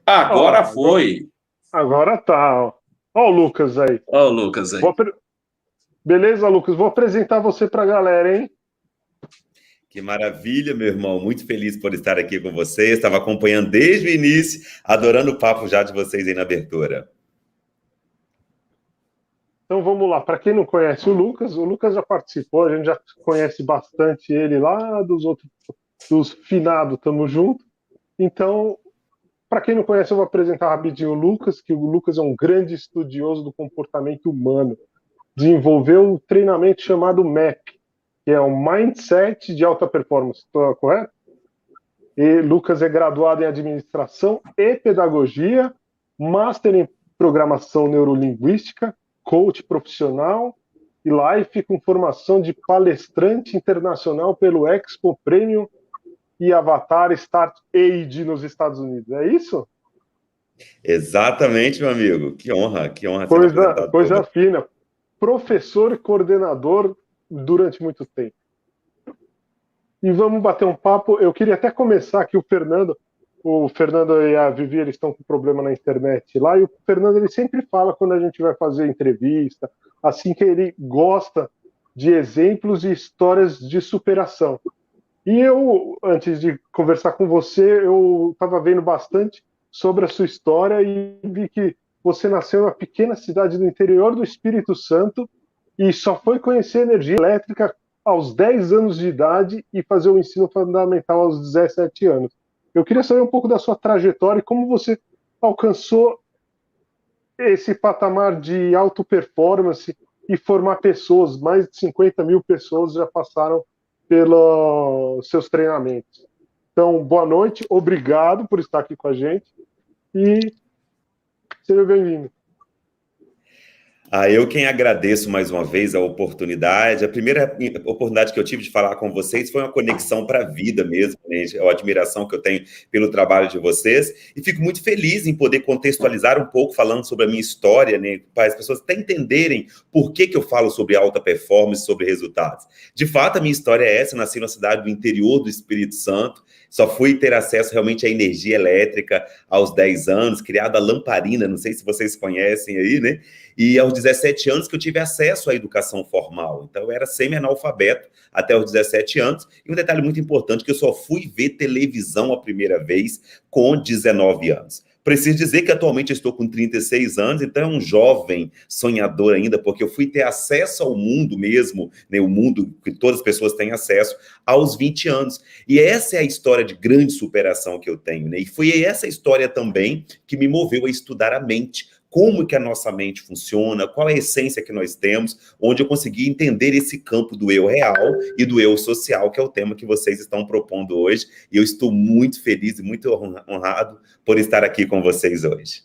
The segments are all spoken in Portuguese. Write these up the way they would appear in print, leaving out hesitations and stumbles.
Agora Ó, foi. agora tá. Ó o Lucas aí. Ó, o Lucas Vou aí. apre- Beleza, Lucas? Vou apresentar você pra galera, hein? Que maravilha, meu irmão. Muito feliz por estar aqui com vocês. Estava acompanhando desde o início, adorando o papo já de vocês aí na abertura. Então vamos lá. Para quem não conhece o Lucas já participou, a gente já conhece bastante ele lá dos outros, dos finados, tamo junto. Então, para quem não conhece, eu vou apresentar rapidinho o Lucas, que o Lucas é um grande estudioso do comportamento humano. Desenvolveu um treinamento chamado MAP, que é um Mindset de Alta Performance. Estou correto? E Lucas é graduado em Administração e Pedagogia, Master em Programação Neurolinguística, Coach Profissional e Life com formação de palestrante internacional pelo Expo Premium e Avatar Start Aid nos Estados Unidos. É isso? Exatamente, meu amigo. Que honra sendo apresentado por Coisa você. fina. Professor e coordenador durante muito tempo. E vamos bater um papo. Eu queria até começar aqui o Fernando e a Vivi, eles estão com problema na internet lá, e o Fernando ele sempre fala quando a gente vai fazer entrevista, assim que ele gosta de exemplos e histórias de superação. E eu, antes de conversar com você, eu estava vendo bastante sobre a sua história e vi que você nasceu em uma pequena cidade do interior do Espírito Santo e só foi conhecer energia elétrica aos 10 anos de idade e fazer o ensino fundamental aos 17 anos. Eu queria saber um pouco da sua trajetória e como você alcançou esse patamar de alta performance e formar pessoas. Mais de 50 mil pessoas já passaram pelos seus treinamentos. Então, boa noite, obrigado por estar aqui com a gente e seja bem-vindo. Eu quem agradeço mais uma vez a oportunidade. A primeira oportunidade que eu tive de falar com vocês foi uma conexão para a vida mesmo, né? A admiração que eu tenho pelo trabalho de vocês. E fico muito feliz em poder contextualizar um pouco, falando sobre a minha história, né? Para as pessoas até entenderem por que eu falo sobre alta performance, sobre resultados. De fato, a minha história é essa. Eu nasci na cidade do interior do Espírito Santo. Só fui ter acesso realmente à energia elétrica aos 10 anos, criada a lamparina, não sei se vocês conhecem aí, né? E aos 17 anos que eu tive acesso à educação formal. Então, eu era semi-analfabeto até os 17 anos. E um detalhe muito importante, que eu só fui ver televisão a primeira vez com 19 anos. Preciso dizer que atualmente eu estou com 36 anos, então é um jovem sonhador ainda, porque eu fui ter acesso ao mundo mesmo, né, o mundo que todas as pessoas têm acesso, aos 20 anos. E essa é a história de grande superação que eu tenho, né? E foi essa história também que me moveu a estudar a mente, como que a nossa mente funciona, qual é a essência que nós temos, onde eu consegui entender esse campo do eu real e do eu social, que é o tema que vocês estão propondo hoje, e eu estou muito feliz e muito honrado por estar aqui com vocês hoje.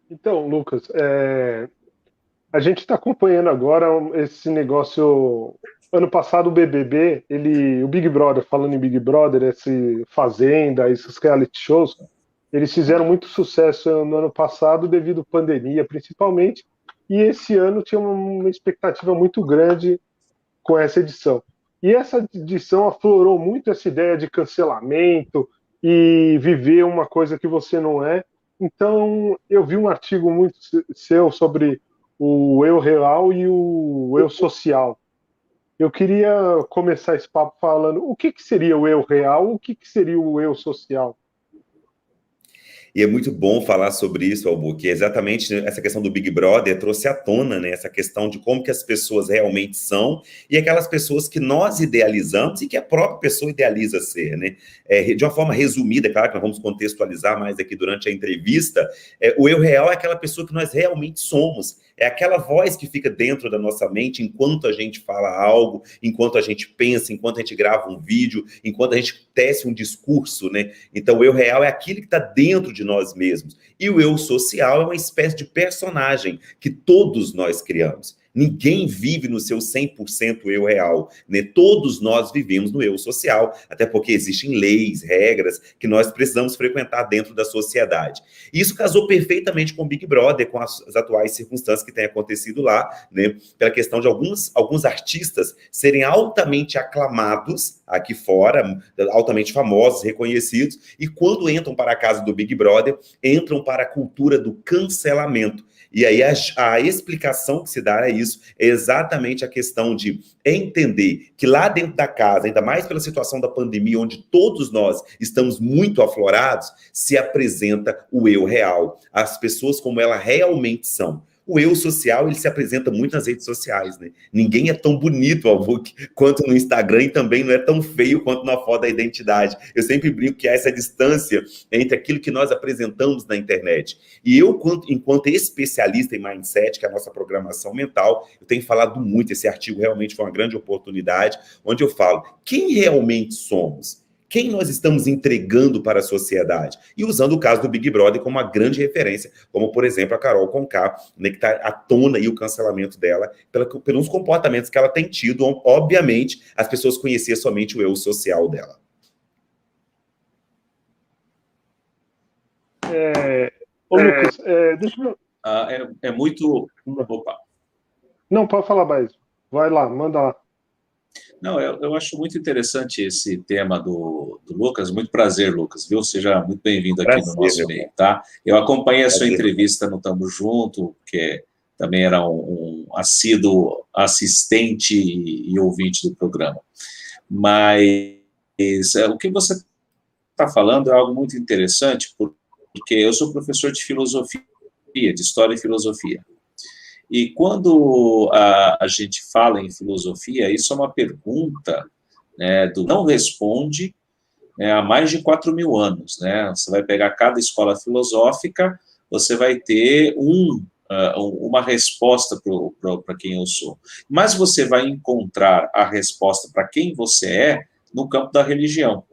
Então, Lucas, a gente está acompanhando agora esse negócio. Ano passado o BBB, o Big Brother, falando em Big Brother, esse Fazenda, esses reality shows, eles fizeram muito sucesso no ano passado devido à pandemia, principalmente, e esse ano tinha uma expectativa muito grande com essa edição. E essa edição aflorou muito essa ideia de cancelamento e viver uma coisa que você não é. Então, eu vi um artigo muito seu sobre o eu real e o eu social. Eu queria começar esse papo falando o que seria o eu real, o que seria o eu social. E é muito bom falar sobre isso, Albu, que exatamente essa questão do Big Brother trouxe à tona, né, essa questão de como que as pessoas realmente são e aquelas pessoas que nós idealizamos e que a própria pessoa idealiza ser, né? De uma forma resumida, claro que nós vamos contextualizar mais aqui durante a entrevista, o eu real é aquela pessoa que nós realmente somos, é aquela voz que fica dentro da nossa mente enquanto a gente fala algo, enquanto a gente pensa, enquanto a gente grava um vídeo, enquanto a gente tece um discurso, né? Então, o eu real é aquilo que está dentro de nós mesmos. E o eu social é uma espécie de personagem que todos nós criamos. Ninguém vive no seu 100% eu real, né? Todos nós vivemos no eu social, até porque existem leis, regras que nós precisamos frequentar dentro da sociedade. E isso casou perfeitamente com o Big Brother, com as atuais circunstâncias que têm acontecido lá, né? Pela questão de alguns artistas serem altamente aclamados aqui fora, altamente famosos, reconhecidos, e quando entram para a casa do Big Brother, entram para a cultura do cancelamento. E aí a explicação que se dá a isso é exatamente a questão de entender que lá dentro da casa, ainda mais pela situação da pandemia, onde todos nós estamos muito aflorados, se apresenta o eu real, as pessoas como elas realmente são. O eu social, ele se apresenta muito nas redes sociais, né? Ninguém é tão bonito, Alvuk, quanto no Instagram, e também não é tão feio quanto na foto da identidade. Eu sempre brinco que há essa distância entre aquilo que nós apresentamos na internet. E eu, enquanto especialista em mindset, que é a nossa programação mental, eu tenho falado muito, esse artigo realmente foi uma grande oportunidade, onde eu falo, quem realmente somos? Quem nós estamos entregando para a sociedade? E usando o caso do Big Brother como uma grande referência, como, por exemplo, a Carol Conká, né, que está à tona aí o cancelamento dela pelos comportamentos que ela tem tido. Obviamente, as pessoas conheciam somente o eu social dela. Ô, Lucas, deixa eu... É muito... Opa. Não, pode falar mais. Vai lá, manda lá. Não, eu acho muito interessante esse tema do Lucas. Muito prazer, Lucas, viu? Seja muito bem-vindo aqui no nosso meio, tá? Eu acompanhei a sua entrevista no Tamo Junto, que também era um assíduo assistente e ouvinte do programa. Mas o que você está falando é algo muito interessante, porque eu sou professor de filosofia, de história e filosofia. E quando a gente fala em filosofia, isso é uma pergunta, né, do não responde, né, há mais de 4.000 anos. Né? Você vai pegar cada escola filosófica, você vai ter uma resposta para quem eu sou. Mas você vai encontrar a resposta para quem você é no campo da religião.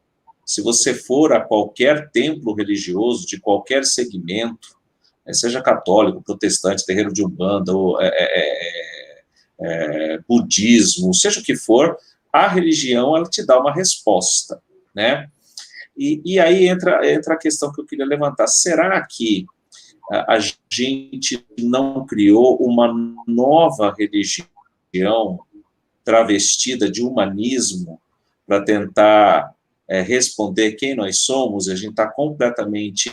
Se você for a qualquer templo religioso, de qualquer segmento, seja católico, protestante, terreiro de Umbanda, ou, budismo, seja o que for, a religião ela te dá uma resposta, né? E aí entra a questão que eu queria levantar. Será que a gente não criou uma nova religião travestida de humanismo para tentar responder quem nós somos? A gente está completamente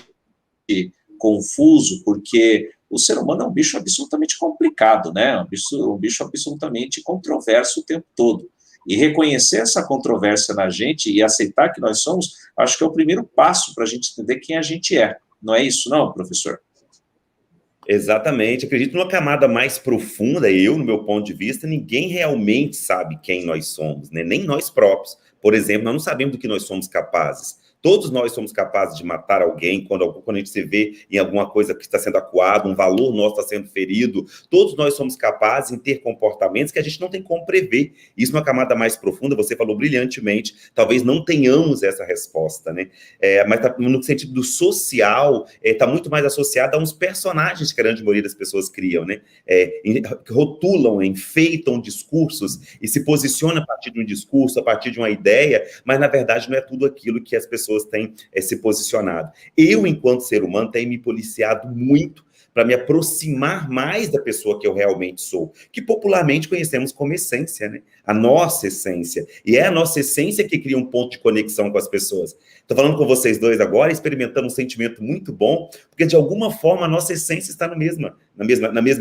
confuso, porque o ser humano é um bicho absolutamente complicado, né? Um bicho absolutamente controverso o tempo todo. E reconhecer essa controvérsia na gente e aceitar que nós somos, acho que é o primeiro passo para a gente entender quem a gente é. Não é isso, não, professor? Exatamente. Acredito numa camada mais profunda, no meu ponto de vista, ninguém realmente sabe quem nós somos, né? Nem nós próprios. Por exemplo, nós não sabemos do que nós somos capazes. Todos nós somos capazes de matar alguém quando a gente se vê em alguma coisa que está sendo acuado, um valor nosso está sendo ferido. Todos nós somos capazes em ter comportamentos que a gente não tem como prever. Isso numa camada mais profunda, você falou brilhantemente, talvez não tenhamos essa resposta, né? Mas no sentido do social, está muito mais associado a uns personagens que a grande maioria das pessoas criam, né? Rotulam, enfeitam discursos e se posicionam a partir de um discurso, a partir de uma ideia, mas na verdade não é tudo aquilo que as pessoas têm se posicionado. Eu, enquanto ser humano, tenho me policiado muito para me aproximar mais da pessoa que eu realmente sou, que popularmente conhecemos como essência, né? A nossa essência. E é a nossa essência que cria um ponto de conexão com as pessoas. Estou falando com vocês dois agora, experimentando um sentimento muito bom, porque de alguma forma a nossa essência está na mesma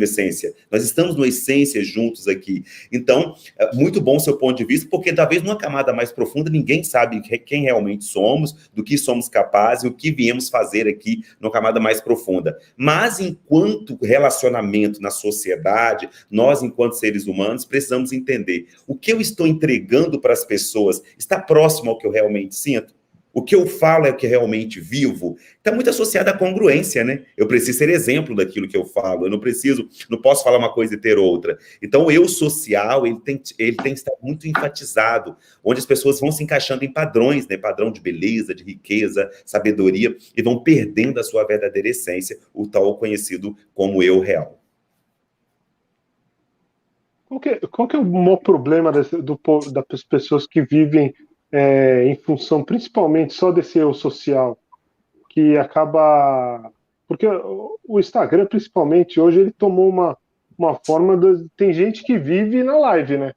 essência. Nós estamos numa essência juntos aqui. Então, é muito bom o seu ponto de vista, porque talvez numa camada mais profunda ninguém sabe quem realmente somos, do que somos capazes, o que viemos fazer aqui numa camada mais profunda. Mas, enquanto relacionamento na sociedade, nós, enquanto seres humanos, precisamos entender o que eu estou entregando para as pessoas está próximo ao que eu realmente sinto? O que eu falo é o que realmente vivo? Está muito associado à congruência, né? Eu preciso ser exemplo daquilo que eu falo. Eu não posso falar uma coisa e ter outra. Então, o eu social, ele tem que estar muito enfatizado, onde as pessoas vão se encaixando em padrões, né? Padrão de beleza, de riqueza, sabedoria, e vão perdendo a sua verdadeira essência, o tal conhecido como eu real. Qual que é o maior problema das pessoas que vivem em função principalmente só desse eu social, que acaba... Porque o Instagram, principalmente, hoje ele tomou uma forma... Tem gente que vive na live, né?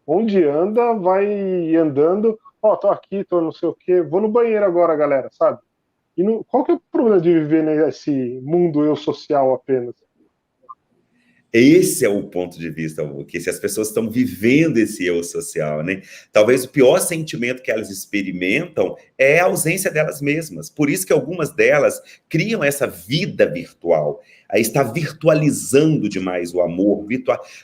Onde anda, vai andando, tô aqui, tô não sei o quê, vou no banheiro agora, galera, sabe? Qual que é o problema de viver nesse mundo eu social apenas? Esse é o ponto de vista, que se as pessoas estão vivendo esse eu social, né? Talvez o pior sentimento que elas experimentam é a ausência delas mesmas. Por isso que algumas delas criam essa vida virtual. Aí está virtualizando demais o amor.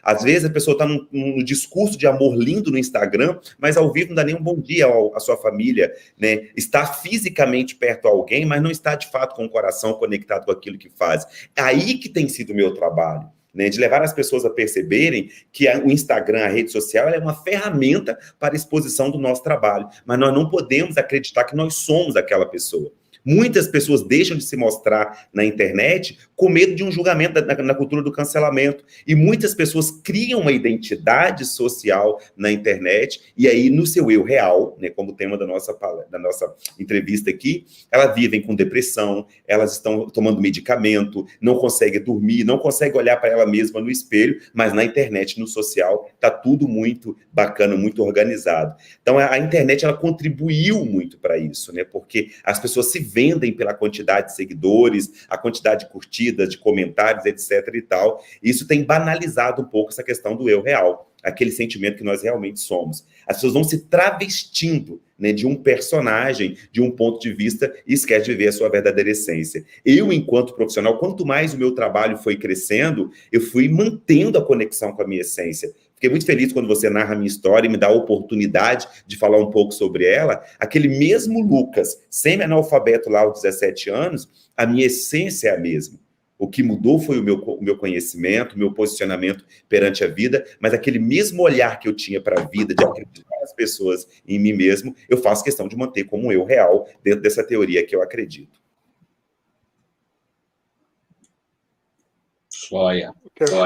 Às vezes a pessoa está num discurso de amor lindo no Instagram, mas ao vivo não dá nem um bom dia à sua família, né? Está fisicamente perto a alguém, mas não está de fato com o coração conectado com aquilo que faz. É aí que tem sido o meu trabalho. Né, de levar as pessoas a perceberem que o Instagram, a rede social, é uma ferramenta para a exposição do nosso trabalho, mas nós não podemos acreditar que nós somos aquela pessoa. Muitas pessoas deixam de se mostrar na internet com medo de um julgamento na cultura do cancelamento. E muitas pessoas criam uma identidade social na internet, e aí no seu eu real, né, como tema da nossa entrevista aqui, elas vivem com depressão, elas estão tomando medicamento, não conseguem dormir, não conseguem olhar para ela mesma no espelho, mas na internet, no social, está tudo muito bacana, muito organizado. Então a internet ela contribuiu muito para isso, né, porque as pessoas se vendem pela quantidade de seguidores, a quantidade de curtidas, de comentários, etc. e tal. Isso tem banalizado um pouco essa questão do eu real, aquele sentimento que nós realmente somos. As pessoas vão se travestindo, né, de um personagem, de um ponto de vista, e esquece de viver a sua verdadeira essência. Eu, enquanto profissional, quanto mais o meu trabalho foi crescendo, eu fui mantendo a conexão com a minha essência. Fiquei muito feliz quando você narra a minha história e me dá a oportunidade de falar um pouco sobre ela. Aquele mesmo Lucas, semi-analfabeto lá aos 17 anos, a minha essência é a mesma. O que mudou foi o meu conhecimento, o meu posicionamento perante a vida, mas aquele mesmo olhar que eu tinha para a vida, de acreditar nas pessoas em mim mesmo, eu faço questão de manter como eu real dentro dessa teoria que eu acredito. Joia.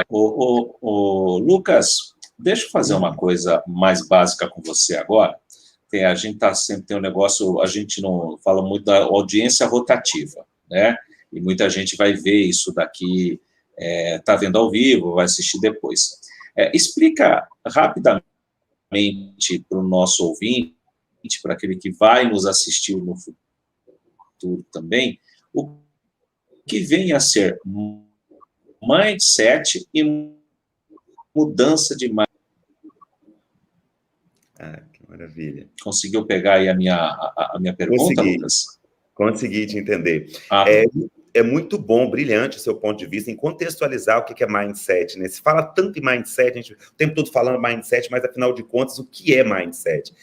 O Lucas, deixa eu fazer uma coisa mais básica com você agora. A gente sempre tem um negócio, a gente não fala muito da audiência rotativa, né? E muita gente vai ver isso daqui, tá vendo ao vivo, vai assistir depois. Explica rapidamente para o nosso ouvinte, para aquele que vai nos assistir no futuro também, o que vem a ser mindset e mudança de mindset. Que maravilha. Conseguiu pegar aí a minha pergunta, Lucas? Consegui te entender. É muito bom, brilhante o seu ponto de vista em contextualizar o que é mindset, né? Se fala tanto em mindset, a gente o tempo todo falando mindset, mas afinal de contas, o que é mindset?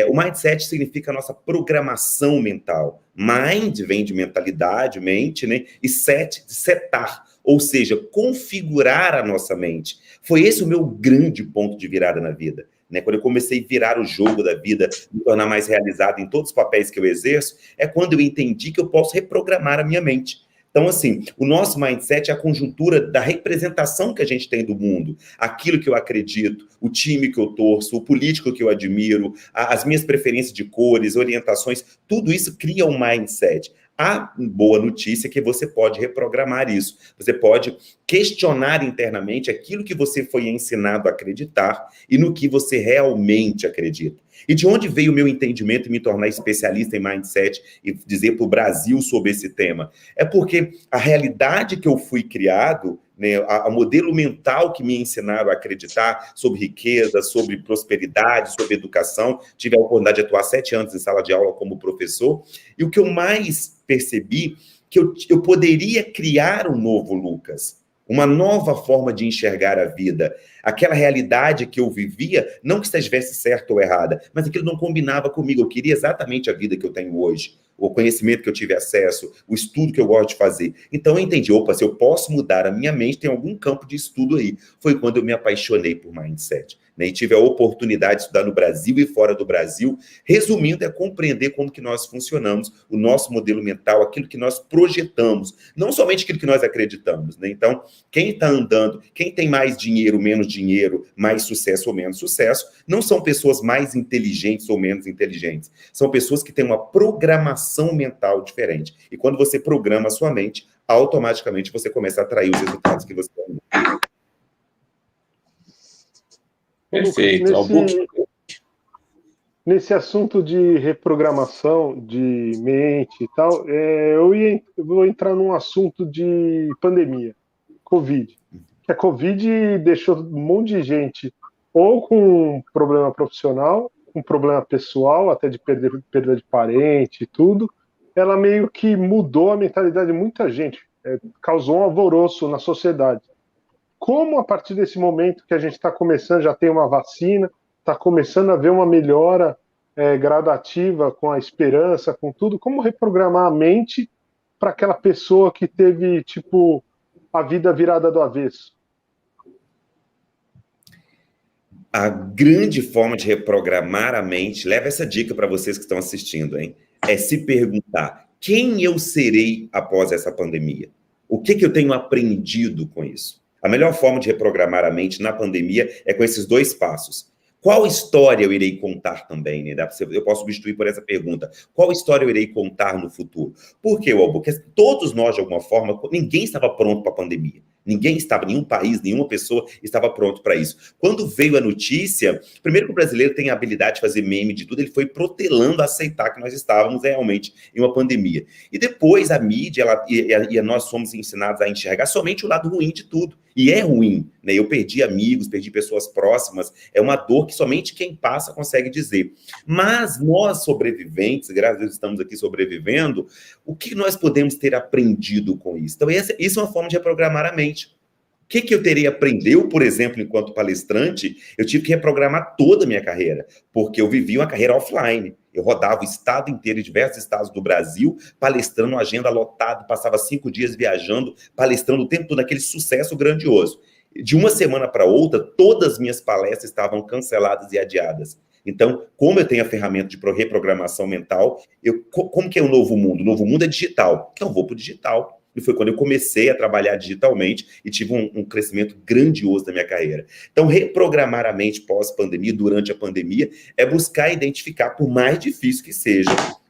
O mindset significa a nossa programação mental. Mind vem de mentalidade, mente, né? E set, de setar, ou seja, configurar a nossa mente. Foi esse o meu grande ponto de virada na vida. Né, quando eu comecei a virar o jogo da vida, me tornar mais realizado em todos os papéis que eu exerço, é quando eu entendi que eu posso reprogramar a minha mente. Então, assim, o nosso mindset é a conjuntura da representação que a gente tem do mundo, aquilo que eu acredito, o time que eu torço, o político que eu admiro, as minhas preferências de cores, orientações, tudo isso cria um mindset. A boa notícia é que você pode reprogramar isso. Você pode questionar internamente aquilo que você foi ensinado a acreditar e no que você realmente acredita. E de onde veio o meu entendimento e me tornar especialista em mindset e dizer para o Brasil sobre esse tema? É porque a realidade que eu fui criado, né, o modelo mental que me ensinaram a acreditar sobre riqueza, sobre prosperidade, sobre educação. Tive a oportunidade de atuar 7 anos em sala de aula como professor. E o que eu mais percebi, que eu poderia criar um novo Lucas, uma nova forma de enxergar a vida. Aquela realidade que eu vivia, não que estivesse certa ou errada, mas aquilo não combinava comigo. Eu queria exatamente a vida que eu tenho hoje, o conhecimento que eu tive acesso, o estudo que eu gosto de fazer. Então eu entendi, se eu posso mudar a minha mente, tem algum campo de estudo aí. Foi quando eu me apaixonei por mindset. né, e tive a oportunidade de estudar no Brasil e fora do Brasil. Resumindo, é compreender como que nós funcionamos, o nosso modelo mental, aquilo que nós projetamos, não somente aquilo que nós acreditamos, né? Então, quem está andando, quem tem mais dinheiro, menos dinheiro, mais sucesso ou menos sucesso, não são pessoas mais inteligentes ou menos inteligentes. São pessoas que têm uma programação mental diferente. E quando você programa a sua mente, automaticamente você começa a atrair os resultados que você quer. Perfeito. Nesse assunto de reprogramação de mente e tal, eu vou entrar num assunto de pandemia, Covid. Que a Covid deixou um monte de gente ou com problema profissional, com problema pessoal, até de perda de parente e tudo. Ela meio que mudou a mentalidade de muita gente, causou um alvoroço na sociedade. Como a partir desse momento que a gente está começando, já tem uma vacina, está começando a ver uma melhora gradativa com a esperança, com tudo, como reprogramar a mente para aquela pessoa que teve, tipo, a vida virada do avesso? A grande forma de reprogramar a mente, leva essa dica para vocês que estão assistindo, hein? É se perguntar, quem eu serei após essa pandemia? O que eu tenho aprendido com isso? A melhor forma de reprogramar a mente na pandemia é com esses 2 passos. Qual história eu irei contar também, né? Eu posso substituir por essa pergunta. Qual história eu irei contar no futuro? Por quê, Albu? Porque todos nós, de alguma forma, ninguém estava pronto para a pandemia. Ninguém estava, nenhum país, nenhuma pessoa estava pronto para isso. Quando veio a notícia, primeiro que o brasileiro tem a habilidade de fazer meme de tudo, ele foi protelando a aceitar que nós estávamos realmente em uma pandemia. E depois a mídia, nós somos ensinados a enxergar somente o lado ruim de tudo. E é ruim, né? Eu perdi amigos, perdi pessoas próximas, é uma dor que somente quem passa consegue dizer. Mas nós sobreviventes, graças a Deus estamos aqui sobrevivendo, o que nós podemos ter aprendido com isso? Então, isso é uma forma de reprogramar a mente. O que eu teria aprendido? Eu, por exemplo, enquanto palestrante, eu tive que reprogramar toda a minha carreira, porque eu vivi uma carreira offline. Eu rodava o estado inteiro, diversos estados do Brasil, palestrando, uma agenda lotada, passava 5 dias viajando, palestrando o tempo todo, aquele sucesso grandioso. De uma semana para outra, todas as minhas palestras estavam canceladas e adiadas. Então, como eu tenho a ferramenta de reprogramação mental, como que é o novo mundo? O novo mundo é digital. Então, eu vou para o digital. E foi quando eu comecei a trabalhar digitalmente e tive um crescimento grandioso na minha carreira. Então, reprogramar a mente pós-pandemia, durante a pandemia, é buscar identificar, por mais difícil que seja,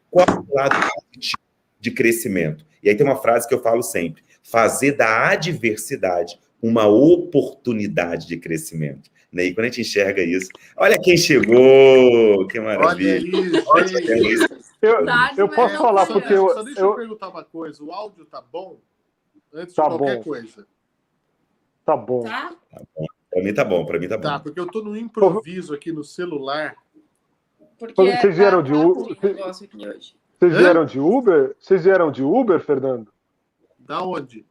qual é o lado positivo de crescimento. E aí tem uma frase que eu falo sempre, fazer da adversidade uma oportunidade de crescimento. E quando a gente enxerga isso, olha quem chegou, que maravilha. Olha aí, gente. Eu posso falar porque Só deixa eu perguntar uma coisa, o áudio tá bom? Antes de qualquer coisa. Tá bom. Tá bom. Para mim tá bom, Tá, porque eu tô no improviso aqui no celular. Porque vocês vieram de Uber? Vocês vieram de Uber? Vocês vieram de Uber, Fernando? Da onde?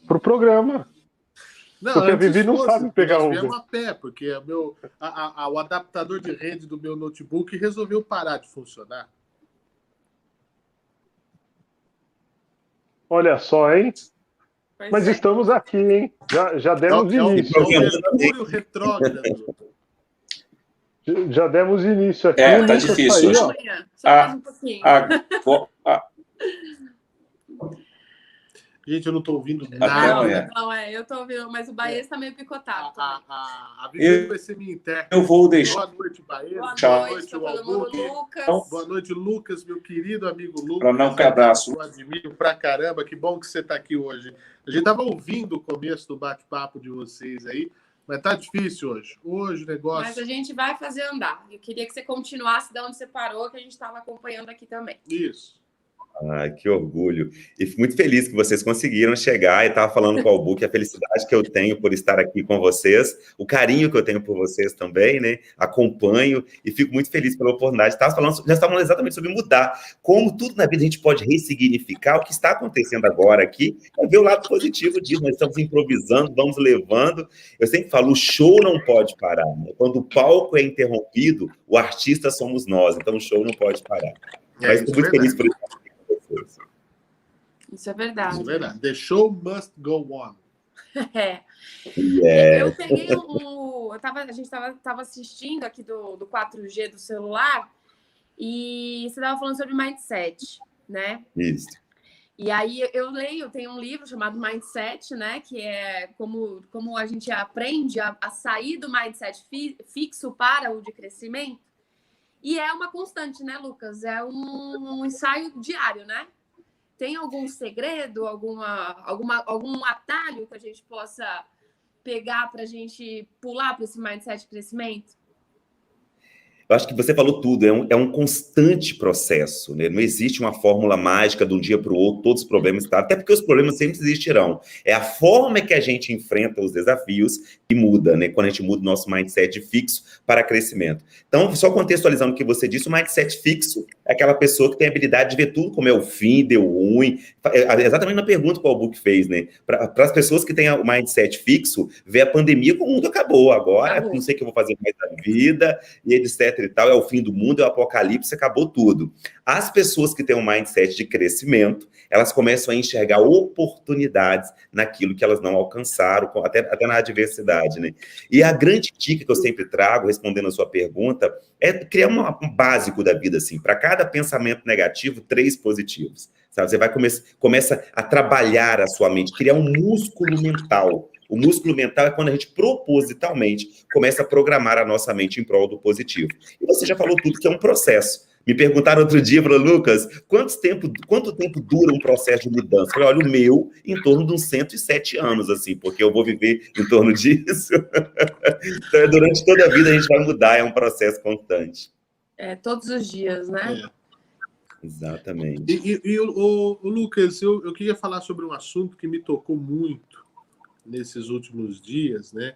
Pro programa. Não, porque a Vivi não sabe pegar Uber. Nós viemos a pé, porque o adaptador de rede do meu notebook resolveu parar de funcionar. Olha só, hein? Mas estamos aqui, hein? Já demos início. Mercúrio retrógrado. Já demos início aqui. Tá difícil. Só mais um pouquinho. Gente, eu não tô ouvindo nada. Não, eu tô ouvindo, mas o Baez tá meio picotado. A Vivi vai ser minha intérprete. Eu vou deixar. Boa noite, Baez. Boa noite, Lucas. Boa noite, Lucas, meu querido amigo Lucas. Para não cadastro. Eu admiro pra caramba, que bom que você tá aqui hoje. A gente tava ouvindo o começo do bate-papo de vocês aí, mas tá difícil hoje. Hoje o negócio... Mas a gente vai fazer andar. Eu queria que você continuasse de onde você parou, que a gente estava acompanhando aqui também. Isso. Ai, que orgulho. E fico muito feliz que vocês conseguiram chegar. E estava falando com o Albu que a felicidade que eu tenho por estar aqui com vocês, o carinho que eu tenho por vocês também, né? Acompanho e fico muito feliz pela oportunidade. Já estávamos exatamente sobre mudar. Como tudo na vida a gente pode ressignificar. O que está acontecendo agora aqui é ver o lado positivo disso. Nós estamos improvisando, vamos levando. Eu sempre falo, o show não pode parar. Né? Quando o palco é interrompido, o artista somos nós. Então o show não pode parar. Mas estou muito feliz por isso. Isso é verdade. Isso é verdade. The show must go on. Eu peguei a gente estava assistindo aqui do 4G do celular e você estava falando sobre mindset, né? Isso. E aí tem um livro chamado Mindset, né? Que é como a gente aprende a sair do mindset fixo para o de crescimento. E é uma constante, né, Lucas? É um ensaio diário, né? Tem algum segredo, algum atalho que a gente possa pegar para a gente pular para esse mindset de crescimento? Eu acho que você falou tudo, é um constante processo, né? Não existe uma fórmula mágica de um dia para o outro, todos os problemas, tá? Até porque os problemas sempre existirão. É a forma que a gente enfrenta os desafios que muda, né? Quando a gente muda o nosso mindset fixo para crescimento. Então, só contextualizando o que você disse, o mindset fixo é aquela pessoa que tem a habilidade de ver tudo como é o fim, deu ruim. Exatamente na pergunta que o Book fez, né? Para as pessoas que têm o mindset fixo, ver a pandemia como o mundo acabou. Agora, não sei o que eu vou fazer mais da vida, e etc. e tal, é o fim do mundo, é o apocalipse, acabou tudo. As pessoas que têm um mindset de crescimento, elas começam a enxergar oportunidades naquilo que elas não alcançaram, até na adversidade, né? E a grande dica que eu sempre trago, respondendo a sua pergunta, é criar um básico da vida, assim, para cada pensamento negativo, 3 positivos, sabe? Você vai começa a trabalhar a sua mente, criar um músculo mental. O músculo mental é quando a gente propositalmente começa a programar a nossa mente em prol do positivo. E você já falou tudo que é um processo. Me perguntaram outro dia, falaram, Lucas, quanto tempo dura um processo de mudança? Eu falei, olha, o meu, em torno de uns 107 anos, assim, porque eu vou viver em torno disso. Então, durante toda a vida a gente vai mudar, é um processo constante. Todos os dias, né? Exatamente. E o Lucas, eu queria falar sobre um assunto que me tocou muito nesses últimos dias, né?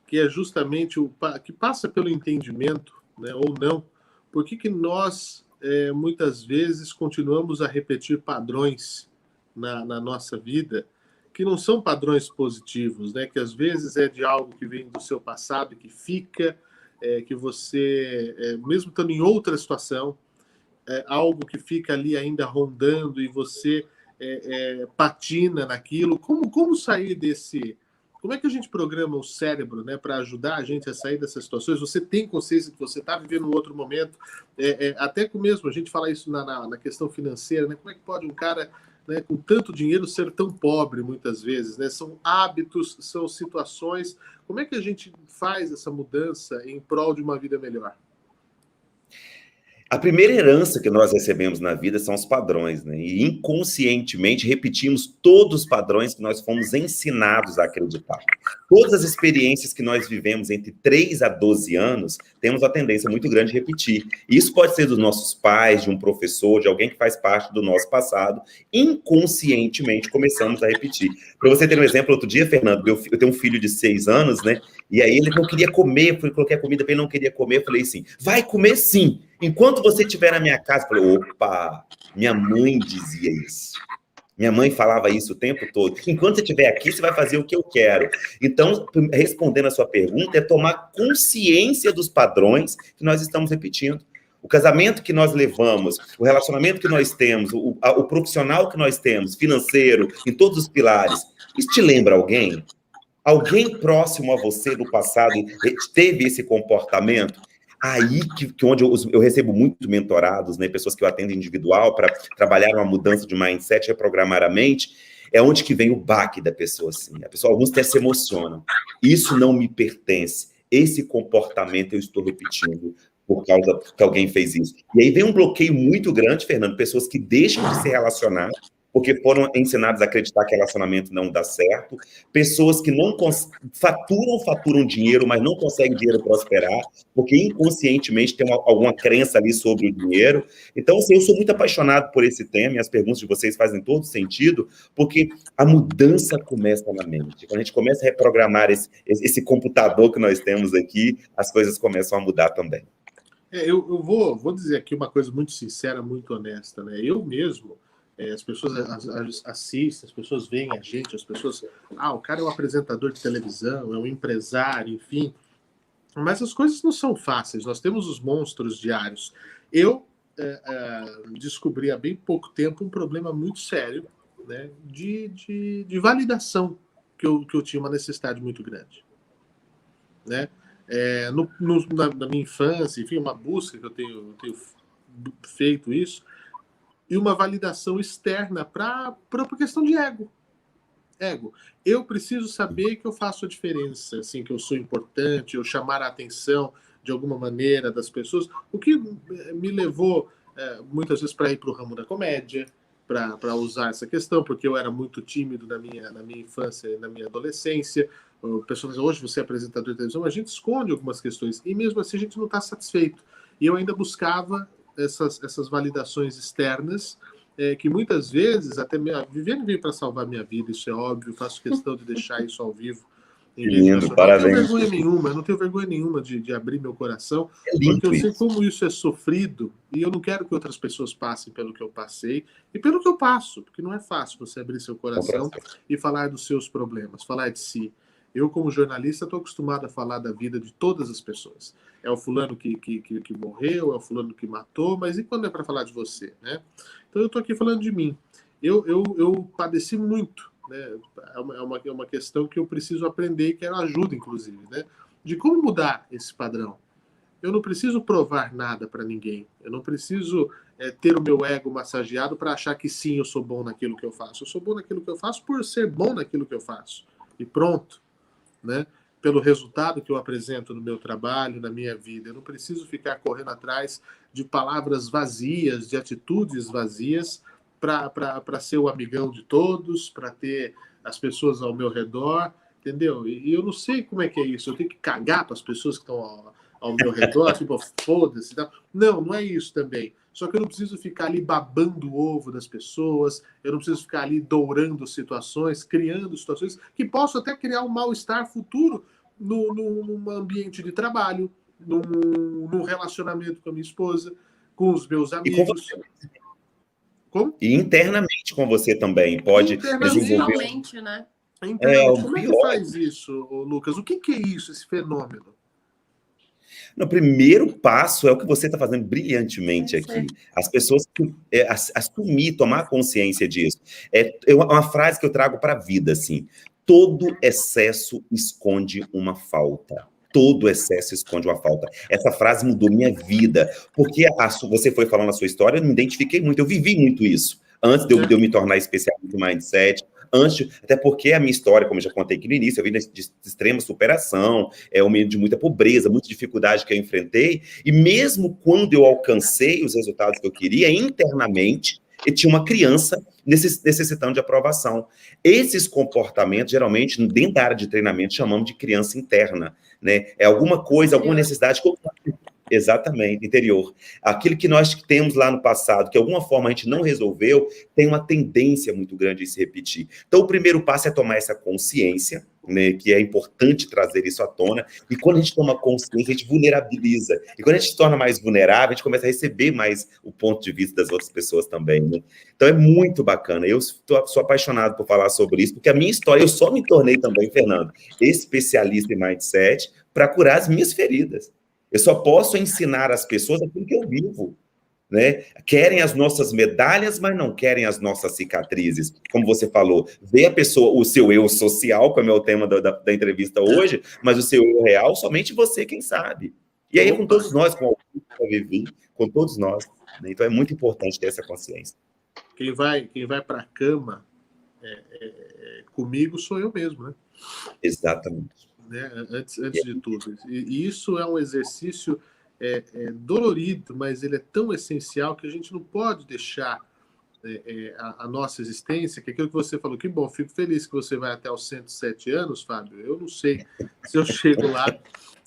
Que é justamente que passa pelo entendimento, né? Ou não, por que nós muitas vezes continuamos a repetir padrões na nossa vida que não são padrões positivos, né? Que às vezes é de algo que vem do seu passado e que fica, que você, mesmo estando em outra situação, algo que fica ali ainda rondando e você patina naquilo. Como sair desse... Como é que a gente programa o cérebro, né, para ajudar a gente a sair dessas situações? Você tem consciência que você está vivendo um outro momento, até que mesmo a gente fala isso na questão financeira, né? Como é que pode um cara, né, com tanto dinheiro ser tão pobre muitas vezes, né? São hábitos, são situações. Como é que a gente faz essa mudança em prol de uma vida melhor? A primeira herança que nós recebemos na vida são os padrões, né? E inconscientemente repetimos todos os padrões que nós fomos ensinados a acreditar. Todas as experiências que nós vivemos entre 3 a 12 anos, temos a tendência muito grande de repetir. E isso pode ser dos nossos pais, de um professor, de alguém que faz parte do nosso passado. Inconscientemente começamos a repetir. Para você ter um exemplo, outro dia, Fernando, eu tenho um filho de 6 anos, né? E aí ele não queria comer, coloquei a comida para ele, não queria comer. Eu falei assim, vai comer sim. Enquanto você estiver na minha casa, eu falei, opa, minha mãe dizia isso. Minha mãe falava isso o tempo todo. Enquanto você estiver aqui, você vai fazer o que eu quero. Então, respondendo a sua pergunta, é tomar consciência dos padrões que nós estamos repetindo. O casamento que nós levamos, o relacionamento que nós temos, o profissional que nós temos, financeiro, em todos os pilares, isso te lembra alguém? Alguém próximo a você do passado teve esse comportamento? Aí que onde eu recebo muito mentorados, né, pessoas que eu atendo individual para trabalhar uma mudança de mindset, reprogramar a mente, é onde que vem o baque da pessoa, assim. A pessoa, alguns até se emocionam. Isso não me pertence. Esse comportamento eu estou repetindo por causa que alguém fez isso. E aí vem um bloqueio muito grande, Fernando, pessoas que deixam de se relacionar porque foram ensinados a acreditar que relacionamento não dá certo, pessoas que não faturam dinheiro, mas não conseguem dinheiro prosperar, porque inconscientemente tem alguma crença ali sobre o dinheiro. Então, assim, eu sou muito apaixonado por esse tema, e as perguntas de vocês fazem todo sentido, porque a mudança começa na mente. Quando a gente começa a reprogramar esse computador que nós temos aqui, as coisas começam a mudar também. Eu vou dizer aqui uma coisa muito sincera, muito honesta, né? Eu mesmo... as pessoas assistem, as pessoas veem a gente, as pessoas... o cara é um apresentador de televisão, é um empresário, enfim. Mas as coisas não são fáceis, nós temos os monstros diários. Eu descobri há bem pouco tempo um problema muito sério, né, de validação eu tinha uma necessidade muito grande, né? Na minha infância, enfim, uma busca que eu tenho feito isso, e uma validação externa por questão de ego. Eu preciso saber que eu faço a diferença, assim, que eu sou importante, eu chamar a atenção de alguma maneira das pessoas, o que me levou muitas vezes para ir para o ramo da comédia, para usar essa questão, porque eu era muito tímido na minha infância e na minha adolescência. Pessoas dizem, hoje você é apresentador de televisão, mas a gente esconde algumas questões, e mesmo assim a gente não está satisfeito. E eu ainda buscava essas validações externas, que muitas vezes, até a Viviane veio para salvar minha vida, isso é óbvio, faço questão de deixar isso ao vivo. Lindo, parabéns. Eu não tenho vergonha nenhuma de abrir meu coração, porque eu sei como isso é sofrido, e eu não quero que outras pessoas passem pelo que eu passei, e pelo que eu passo, porque não é fácil você abrir seu coração e falar dos seus problemas, falar de si. Eu, como jornalista, estou acostumado a falar da vida de todas as pessoas. É o fulano que morreu, é o fulano que matou, mas e quando é para falar de você, né? Então eu estou aqui falando de mim. Eu padeci muito, né? É uma questão que eu preciso aprender e quero ajuda, inclusive, né? De como mudar esse padrão. Eu não preciso provar nada para ninguém. Eu não preciso ter o meu ego massageado para achar que sim, eu sou bom naquilo que eu faço. Eu sou bom naquilo que eu faço por ser bom naquilo que eu faço. E pronto, né? Pelo resultado que eu apresento no meu trabalho, na minha vida. Eu não preciso ficar correndo atrás de palavras vazias, de atitudes vazias, para ser o amigão de todos, para ter as pessoas ao meu redor, entendeu? E eu não sei como é que é isso. Eu tenho que cagar para as pessoas que estão ao meu redor, tipo, foda-se. Não é isso também. Só que eu não preciso ficar ali babando o ovo das pessoas, eu não preciso ficar ali dourando situações, criando situações que possam até criar um mal-estar futuro num ambiente de trabalho, num relacionamento com a minha esposa, com os meus amigos. Como? E internamente com você também pode desenvolver. Internamente, né? Como é que faz isso, Lucas? O que é isso, esse fenômeno? No primeiro passo é o que você está fazendo brilhantemente aqui. As pessoas assumir, tomar consciência disso. É uma frase que eu trago para a vida, assim. Todo excesso esconde uma falta. Todo excesso esconde uma falta. Essa frase mudou minha vida, porque você foi falando a sua história, eu me identifiquei muito, eu vivi muito isso. Antes de eu me tornar especialista em mindset, até porque a minha história, como eu já contei aqui no início, eu vim de extrema superação, um meio de muita pobreza, muita dificuldade que eu enfrentei, e mesmo quando eu alcancei os resultados que eu queria, internamente, eu tinha uma criança necessitando de aprovação. Esses comportamentos, geralmente, dentro da área de treinamento, chamamos de criança interna, né? É alguma coisa, alguma necessidade que eu... Exatamente, interior. Aquilo que nós temos lá no passado, que de alguma forma a gente não resolveu, tem uma tendência muito grande de se repetir. Então, o primeiro passo é tomar essa consciência, né, que é importante trazer isso à tona, e quando a gente toma consciência, a gente vulnerabiliza. E quando a gente se torna mais vulnerável, a gente começa a receber mais o ponto de vista das outras pessoas também, né? Então, é muito bacana. Eu sou apaixonado por falar sobre isso, porque a minha história, eu só me tornei também, Fernando, especialista em mindset para curar as minhas feridas. Eu só posso ensinar às pessoas aquilo que eu vivo, né? Querem as nossas medalhas, mas não querem as nossas cicatrizes. Como você falou, vê a pessoa, o seu eu social, como é o tema da entrevista hoje, mas o seu eu real, somente você quem sabe. E aí, com todos nós, com a Vivi, com todos nós. Né? Então, é muito importante ter essa consciência. Quem vai para a cama comigo sou eu mesmo, né? Exatamente. Né? Antes de tudo. E isso é um exercício dolorido, mas ele é tão essencial que a gente não pode deixar a nossa existência, que aquilo que você falou, que bom, fico feliz que você vai até os 107 anos, Fábio. Eu não sei se eu chego lá.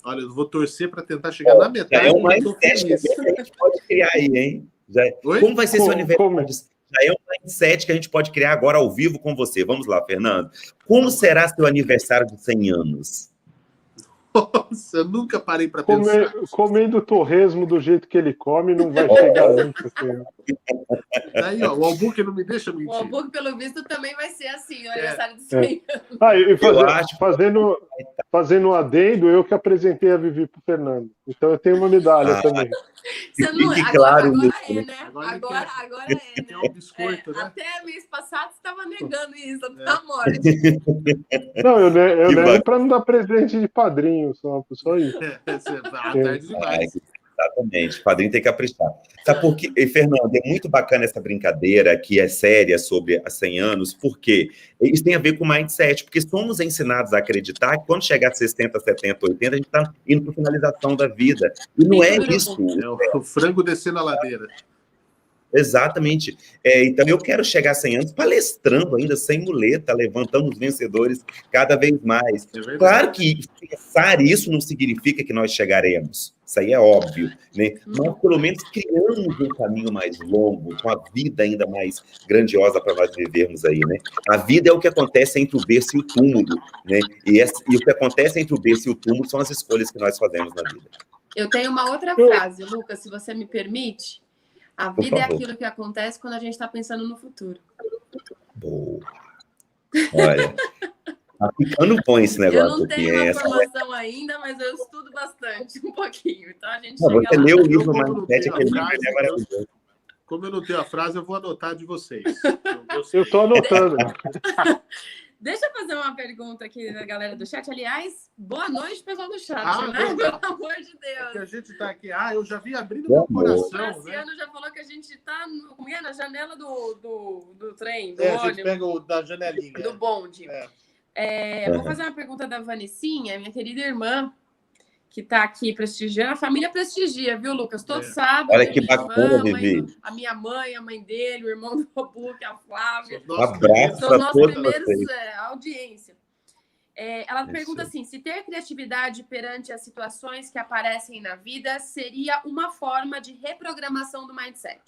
Olha, eu vou torcer para tentar chegar na metade. É uma mindset que a gente pode criar aí, hein? Como vai ser seu aniversário? Já é um mindset que a gente pode criar agora ao vivo com você. Vamos lá, Fernando. Como será seu aniversário de 100 anos? Nossa, eu nunca parei para pensar. Comendo torresmo do jeito que ele come, não vai chegar nunca. Daí, ó, o Albuquerque não me deixa mentir. O Albuquerque, pelo visto, também vai ser assim, o aniversário de 100 anos. Fazendo um adendo, eu que apresentei a Vivi pro Fernando. Então eu tenho uma medalha também. Você não, Fique agora claro é, né? Agora é, né? É um biscoito, né? Até mês passado você estava negando isso, tá morte. Não, eu nego para não dar presente de padrinho, só isso. Tarde demais. Exatamente, o padrinho tem que caprichar. Sabe por quê? E, Fernando, é muito bacana essa brincadeira que é séria sobre há 100 anos, porque isso tem a ver com mindset, porque somos ensinados a acreditar que quando chegar a 60, 70, 80, a gente está indo para a finalização da vida. E não é isso. É o frango descendo a ladeira. Exatamente. Então, eu quero chegar a 100 anos palestrando ainda, sem muleta, levantando os vencedores cada vez mais. Claro que pensar isso não significa que nós chegaremos. Isso aí é óbvio, né? Mas, pelo menos, criamos um caminho mais longo, com a vida ainda mais grandiosa para nós vivermos aí, né? A vida é o que acontece entre o berço e o túmulo, né? E o que acontece entre o berço e o túmulo são as escolhas que nós fazemos na vida. Eu tenho uma outra frase, Lucas, se você me permite. A vida é aquilo que acontece quando a gente está pensando no futuro. Boa. Olha, tá ficando bom esse negócio. Eu não tenho uma formação ainda, mas eu estudo bastante, um pouquinho. Então a gente você chega leu lá. o livro Mindset, aquele livro é maravilhoso. Como eu não tenho a frase, eu vou anotar de vocês. Eu estou anotando. Deixa eu fazer uma pergunta aqui da galera do chat. Aliás, boa noite, pessoal do chat, né? Pelo amor de Deus. Que a gente está aqui. Eu já vi abrindo meu coração. O Marciano já falou que a gente está na janela do trem, do ônibus. A gente pega o da janelinha. Do bonde. Vou fazer uma pergunta da Vanicinha, minha querida irmã, que está aqui prestigiando. A família prestigia, viu, Lucas? Todo sábado. Olha que bacana, Vivi. A minha mãe, a mãe dele, o irmão do Albuquerque, a Flávia. Um abraço São nossos todos primeiros vocês. audiência. Ela pergunta assim, se ter criatividade perante as situações que aparecem na vida seria uma forma de reprogramação do mindset.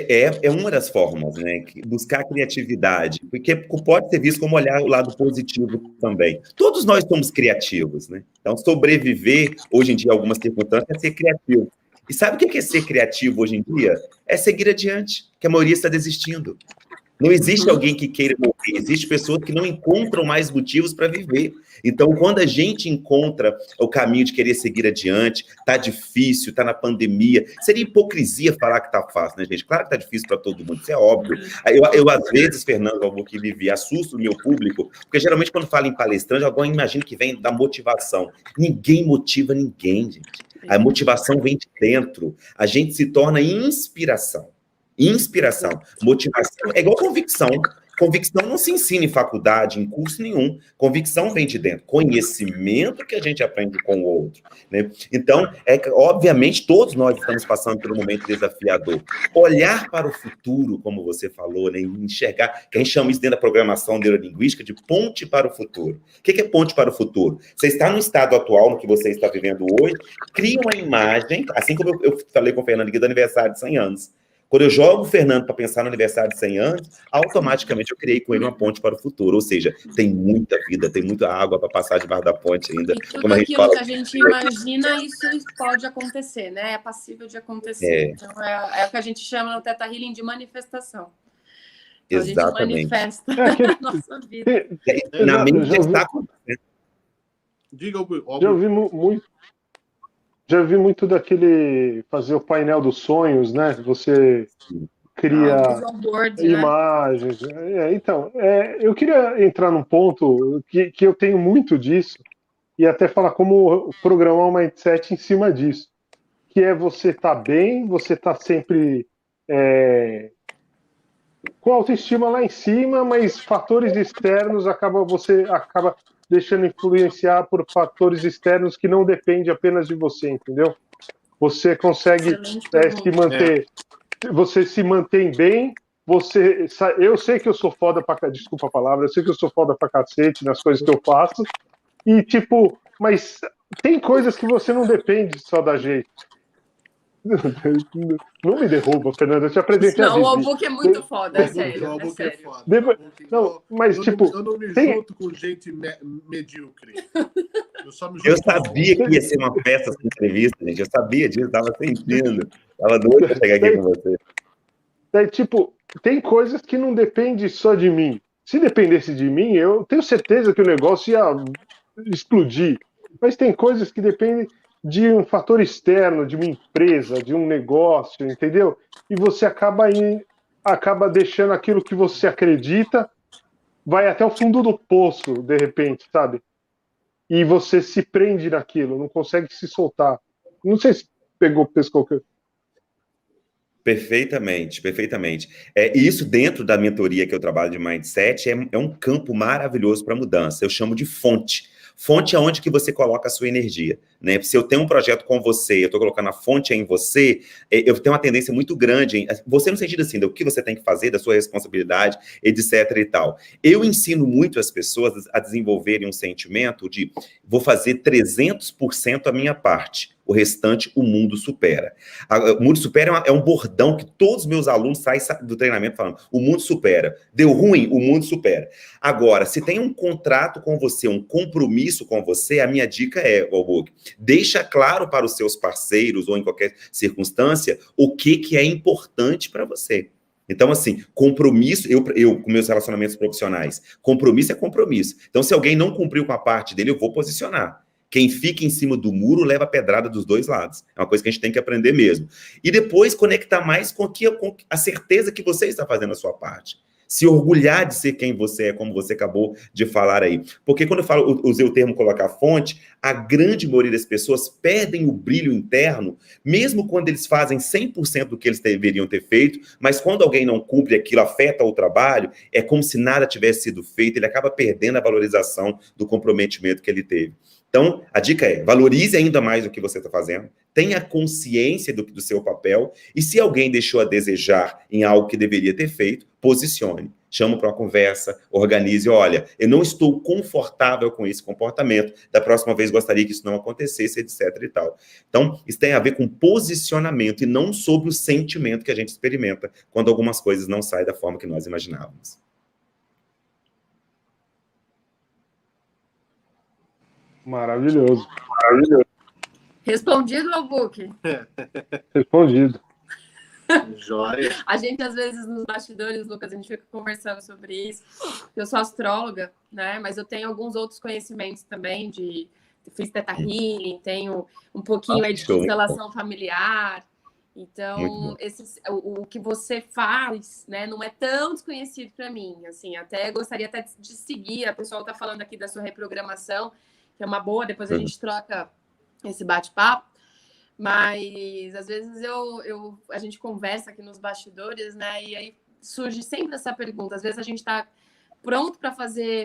É uma das formas, né? Buscar criatividade, porque pode ser visto como olhar o lado positivo também. Todos nós somos criativos, né? Então, sobreviver, hoje em dia, algumas circunstâncias, é ser criativo. E sabe o que é ser criativo hoje em dia? É seguir adiante, que a maioria está desistindo. Não existe alguém que queira morrer, existe pessoas que não encontram mais motivos para viver. Então, quando a gente encontra o caminho de querer seguir adiante, tá difícil, tá na pandemia, seria hipocrisia falar que tá fácil, né, gente? Claro que tá difícil para todo mundo, isso é óbvio. Eu às vezes, Fernando, algo que vivi, assusto o meu público, porque geralmente quando falo em palestrante, alguém imagina que vem da motivação. Ninguém motiva ninguém, gente. A motivação vem de dentro. A gente se torna inspiração. Inspiração, motivação, é igual convicção. Convicção não se ensina em faculdade, em curso nenhum. Convicção vem de dentro. Conhecimento que a gente aprende com o outro, né? Então, obviamente, todos nós estamos passando por um momento desafiador. Olhar para o futuro, como você falou, né? Enxergar, que a gente chama isso dentro da programação neurolinguística de ponte para o futuro. O que é ponte para o futuro? Você está no estado atual, no que você está vivendo hoje, cria uma imagem, assim como eu falei com o Fernando aqui do aniversário de 100 anos. Quando eu jogo o Fernando para pensar no aniversário de 100 anos, automaticamente eu criei com ele uma ponte para o futuro. Ou seja, tem muita vida, tem muita água para passar debaixo da ponte ainda. E tudo aquilo que a gente imagina, isso pode acontecer, né? É passível de acontecer. Então, é o que a gente chama no Theta Healing de manifestação. Então, exatamente. A gente manifesta a nossa vida. Na mente está acontecendo. Diga, Já vi muito daquele fazer o painel dos sonhos, né? Você cria imagens. Né? Então, eu queria entrar num ponto que eu tenho muito disso e até falar como programar um mindset em cima disso, que é você estar bem, você estar sempre com a autoestima lá em cima, mas fatores externos você acaba deixando influenciar por fatores externos que não dependem apenas de você, entendeu? Você consegue se manter, você se mantém bem, eu sei que eu sou foda desculpa a palavra, eu sei que eu sou foda pra cacete nas coisas que eu faço, e mas tem coisas que você não depende só da gente. Não me derruba, Fernando. Eu te apresentei Não, a o Vivi. Book é muito foda, é sério. O book é foda. Não, mas Eu não me junto com gente medíocre. Eu só me junto Eu sabia que ia ser uma festa essa entrevista, gente. Eu sabia disso, estava sentindo. Estava doido para chegar aqui com você. Daí, tipo, tem coisas que não dependem só de mim. Se dependesse de mim, eu tenho certeza que o negócio ia explodir. Mas tem coisas que dependem de um fator externo, de uma empresa, de um negócio, entendeu? E você acaba deixando aquilo que você acredita, vai até o fundo do poço, de repente, sabe? E você se prende naquilo, não consegue se soltar. Não sei se pescou. Perfeitamente, perfeitamente. E isso dentro da mentoria que eu trabalho de Mindset é um campo maravilhoso para mudança. Eu chamo de fonte. Fonte é onde que você coloca a sua energia, né? Se eu tenho um projeto com você, eu estou colocando a fonte em você, eu tenho uma tendência muito grande, você no sentido assim, do que você tem que fazer, da sua responsabilidade, etc e tal. Eu ensino muito as pessoas a desenvolverem um sentimento de vou fazer 300% a minha parte. O restante, o mundo supera. O mundo supera é um bordão que todos os meus alunos saem do treinamento falando. O mundo supera. Deu ruim, o mundo supera. Agora, se tem um contrato com você, um compromisso com você, a minha dica é, Book, deixa claro para os seus parceiros ou em qualquer circunstância o que é importante para você. Então, assim, compromisso, eu com meus relacionamentos profissionais, compromisso é compromisso. Então, se alguém não cumpriu com a parte dele, eu vou posicionar. Quem fica em cima do muro leva a pedrada dos dois lados. É uma coisa que a gente tem que aprender mesmo. E depois conectar mais com a certeza que você está fazendo a sua parte. Se orgulhar de ser quem você é, como você acabou de falar aí. Porque quando eu usei o termo colocar fonte, a grande maioria das pessoas perdem o brilho interno, mesmo quando eles fazem 100% do que eles deveriam ter feito, mas quando alguém não cumpre aquilo, afeta o trabalho, é como se nada tivesse sido feito, ele acaba perdendo a valorização do comprometimento que ele teve. Então, a dica é, valorize ainda mais o que você está fazendo, tenha consciência do seu papel, e se alguém deixou a desejar em algo que deveria ter feito, posicione. Chama para uma conversa, organize, olha, eu não estou confortável com esse comportamento, da próxima vez gostaria que isso não acontecesse, etc e tal. Então, isso tem a ver com posicionamento e não sobre o sentimento que a gente experimenta quando algumas coisas não saem da forma que nós imaginávamos. Maravilhoso. Respondido, Book? Respondido. Jóia. A gente, às vezes, nos bastidores, Lucas, a gente fica conversando sobre isso. Eu sou astróloga, né? Mas eu tenho alguns outros conhecimentos também fiz Theta Healing, tenho um pouquinho aí de constelação familiar. Então, o que você faz, né, não é tão desconhecido para mim. Assim, até gostaria até de seguir. A pessoa está falando aqui da sua reprogramação, que é uma boa, depois a gente troca esse bate-papo. Mas, às vezes, a gente conversa aqui nos bastidores, né? E aí surge sempre essa pergunta. Às vezes a gente está pronto para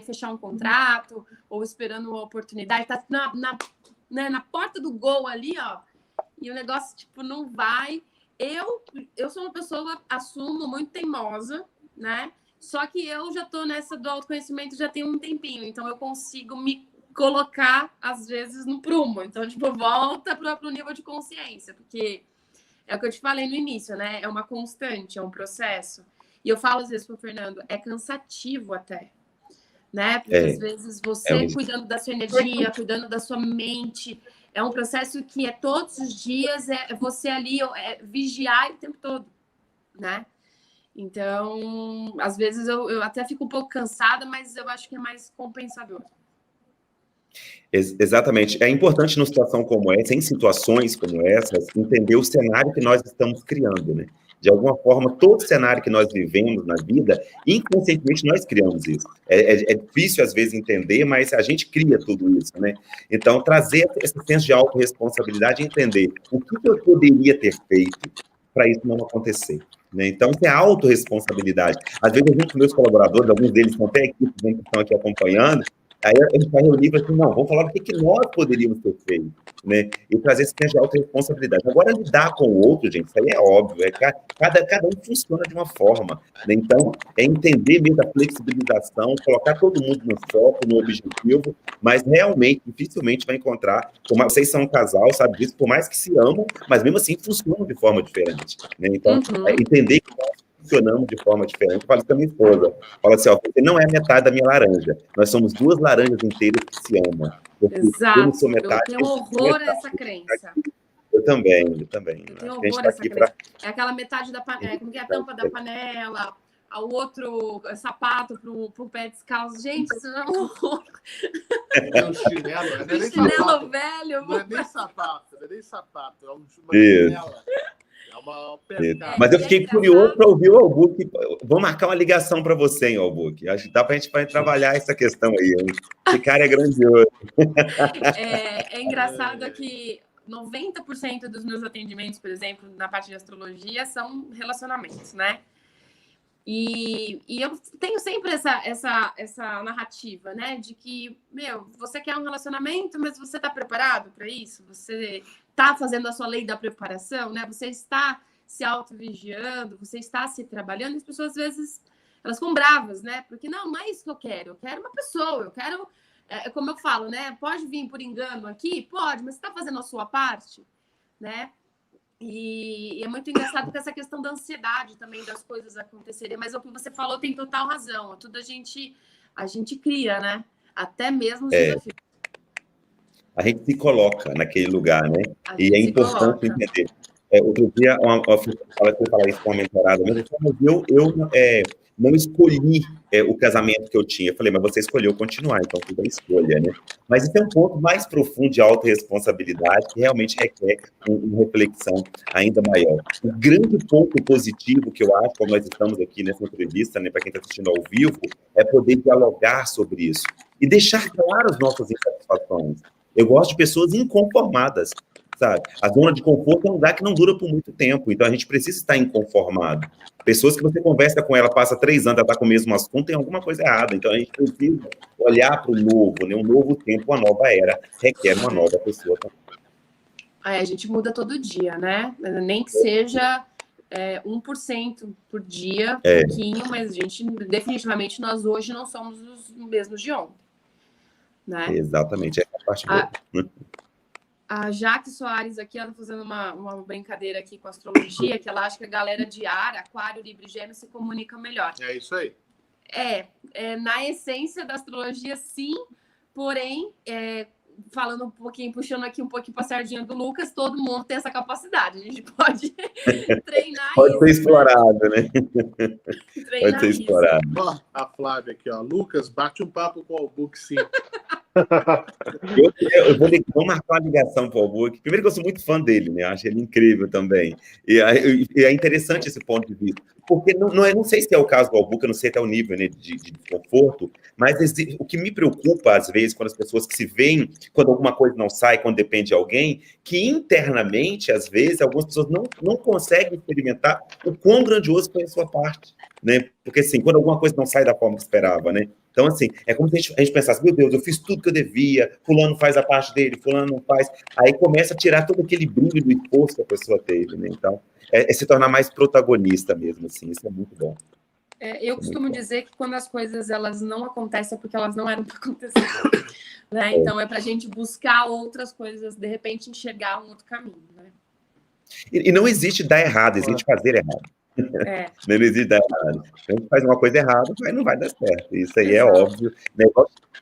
fechar um contrato ou esperando uma oportunidade, está na porta do gol ali, ó, e o negócio, tipo, não vai. Eu sou uma pessoa, assumo, muito teimosa, né? Só que eu já tô nessa do autoconhecimento já tem um tempinho, então eu consigo me colocar, às vezes, no prumo. Então, tipo, volta para o nível de consciência, porque é o que eu te falei no início, né? É uma constante, é um processo. E eu falo, às vezes, pro Fernando, é cansativo até, né? Porque, às vezes, você cuidando da sua energia, cuidando da sua mente, é um processo que é todos os dias, é você ali vigiar o tempo todo, né? Então, às vezes, eu até fico um pouco cansada, mas eu acho que é mais compensador. Exatamente. É importante numa situação como essa, em situações como essas, entender o cenário que nós estamos criando, né? De alguma forma, todo cenário que nós vivemos na vida, inconscientemente nós criamos isso. É difícil, às vezes, entender, mas a gente cria tudo isso, né? Então, trazer esse senso de autorresponsabilidade e entender o que eu poderia ter feito para isso não acontecer. Né? Então, isso é autorresponsabilidade. Às vezes, eu junto com meus colaboradores, alguns deles são até equipes que estão aqui acompanhando, Aí a gente vai reunir e falar assim, não, vamos falar do que nós poderíamos ter feito, né? E trazer esse senso de autorresponsabilidade. Agora, lidar com o outro, gente, isso aí é óbvio, cada um funciona de uma forma, né? Então, é entender mesmo a flexibilização, colocar todo mundo no foco, no objetivo, mas realmente, dificilmente vai encontrar, vocês são um casal, sabe disso, por mais que se amam, mas mesmo assim funcionam de forma diferente, né? Então, entender que nós funcionamos de forma diferente. Eu falo isso com a minha esposa. Fala assim, ó, você não é metade da minha laranja. Nós somos 2 laranjas inteiras que se amam. Exato. Eu não sou metade. Eu tenho horror a essa crença. Eu também. Eu tenho horror a essa crença. É aquela metade da panela, como que é a tampa da panela, o outro sapato pro pé descalço. Gente, isso não é um horror. É um chinelo, não é nem chinelo sapato. Velho. Não é nem sapato, é uma chinela. Mas eu fiquei curioso para ouvir o Albuque. Vou marcar uma ligação para você, hein, Albuque. Acho que dá para a gente trabalhar essa questão aí. Hein? Esse cara é grandioso. É engraçado que 90% dos meus atendimentos, por exemplo, na parte de astrologia, são relacionamentos, né? E eu tenho sempre essa narrativa, né? De que, você quer um relacionamento, mas você está preparado para isso? Você está fazendo a sua lei da preparação, né? Você está se auto-vigiando, você está se trabalhando, e as pessoas, às vezes, elas ficam bravas, né? Porque, não é isso que eu quero uma pessoa, eu quero, como eu falo, né? Pode vir por engano aqui? Pode, mas você está fazendo a sua parte, né? E é muito engraçado com essa questão da ansiedade também das coisas acontecerem, mas o que você falou tem total razão, tudo a gente cria, né? Até mesmo os desafios. A gente se coloca naquele lugar, né? E é importante entender. Outro dia, eu falar isso com uma mentorada, mas eu não escolhi o casamento que eu tinha. Eu falei, mas você escolheu continuar, então tudo é escolha, né? Mas isso é um ponto mais profundo de autorresponsabilidade que realmente requer uma reflexão ainda maior. O grande ponto positivo que eu acho, como nós estamos aqui nessa entrevista, né, para quem está assistindo ao vivo, é poder dialogar sobre isso e deixar claras as nossas insatisfações. Eu gosto de pessoas inconformadas, sabe? A zona de conforto é um lugar que não dura por muito tempo, então a gente precisa estar inconformado. Pessoas que você conversa com ela, passa 3 anos, ela está com o mesmo assunto, tem alguma coisa errada. Então a gente precisa olhar para o novo, né? Um novo tempo, uma nova era, requer uma nova pessoa também. A gente muda todo dia, né? Nem que seja 1% por dia, pouquinho, mas definitivamente nós hoje não somos os mesmos de ontem. Né? Exatamente, é a parte boa. A Jaque Soares aqui, ela fazendo uma brincadeira aqui com a astrologia, que ela acha que a galera de ar, aquário, Libra e Gêmeos se comunica melhor. É isso aí. Na essência da astrologia, sim, porém, falando um pouquinho, puxando aqui um pouquinho para a sardinha do Lucas, todo mundo tem essa capacidade. A gente pode treinar isso. Pode ser explorado, né? Pode ser explorado. Ó, a Flávia aqui, ó. Lucas, bate um papo com o Albuque, sim. Eu vou marcar uma ligação para o Albuque. Primeiro que eu sou muito fã dele, né? Eu acho ele incrível também. E é interessante esse ponto de vista. Porque não sei se é o caso do Albuque, eu não sei até o nível, né, de desconforto, mas o que me preocupa, às vezes, quando as pessoas que se veem, quando alguma coisa não sai, quando depende de alguém, que internamente, às vezes, algumas pessoas não conseguem experimentar o quão grandioso foi a sua parte, né? Porque, assim, quando alguma coisa não sai da forma que esperava, né? Então, assim, é como se a gente pensasse, meu Deus, eu fiz tudo que eu devia, fulano faz a parte dele, fulano não faz. Aí começa a tirar todo aquele brilho do esforço que a pessoa teve, né? Então, se tornar mais protagonista mesmo, assim, isso é muito bom. Eu costumo dizer que quando as coisas elas não acontecem é porque elas não eram para acontecer, né? Então, é para a gente buscar outras coisas, de repente, enxergar um outro caminho, né? E não existe dar errado, existe fazer errado. Não existe dar errado. A gente faz uma coisa errada, mas não vai dar certo. Isso aí é óbvio.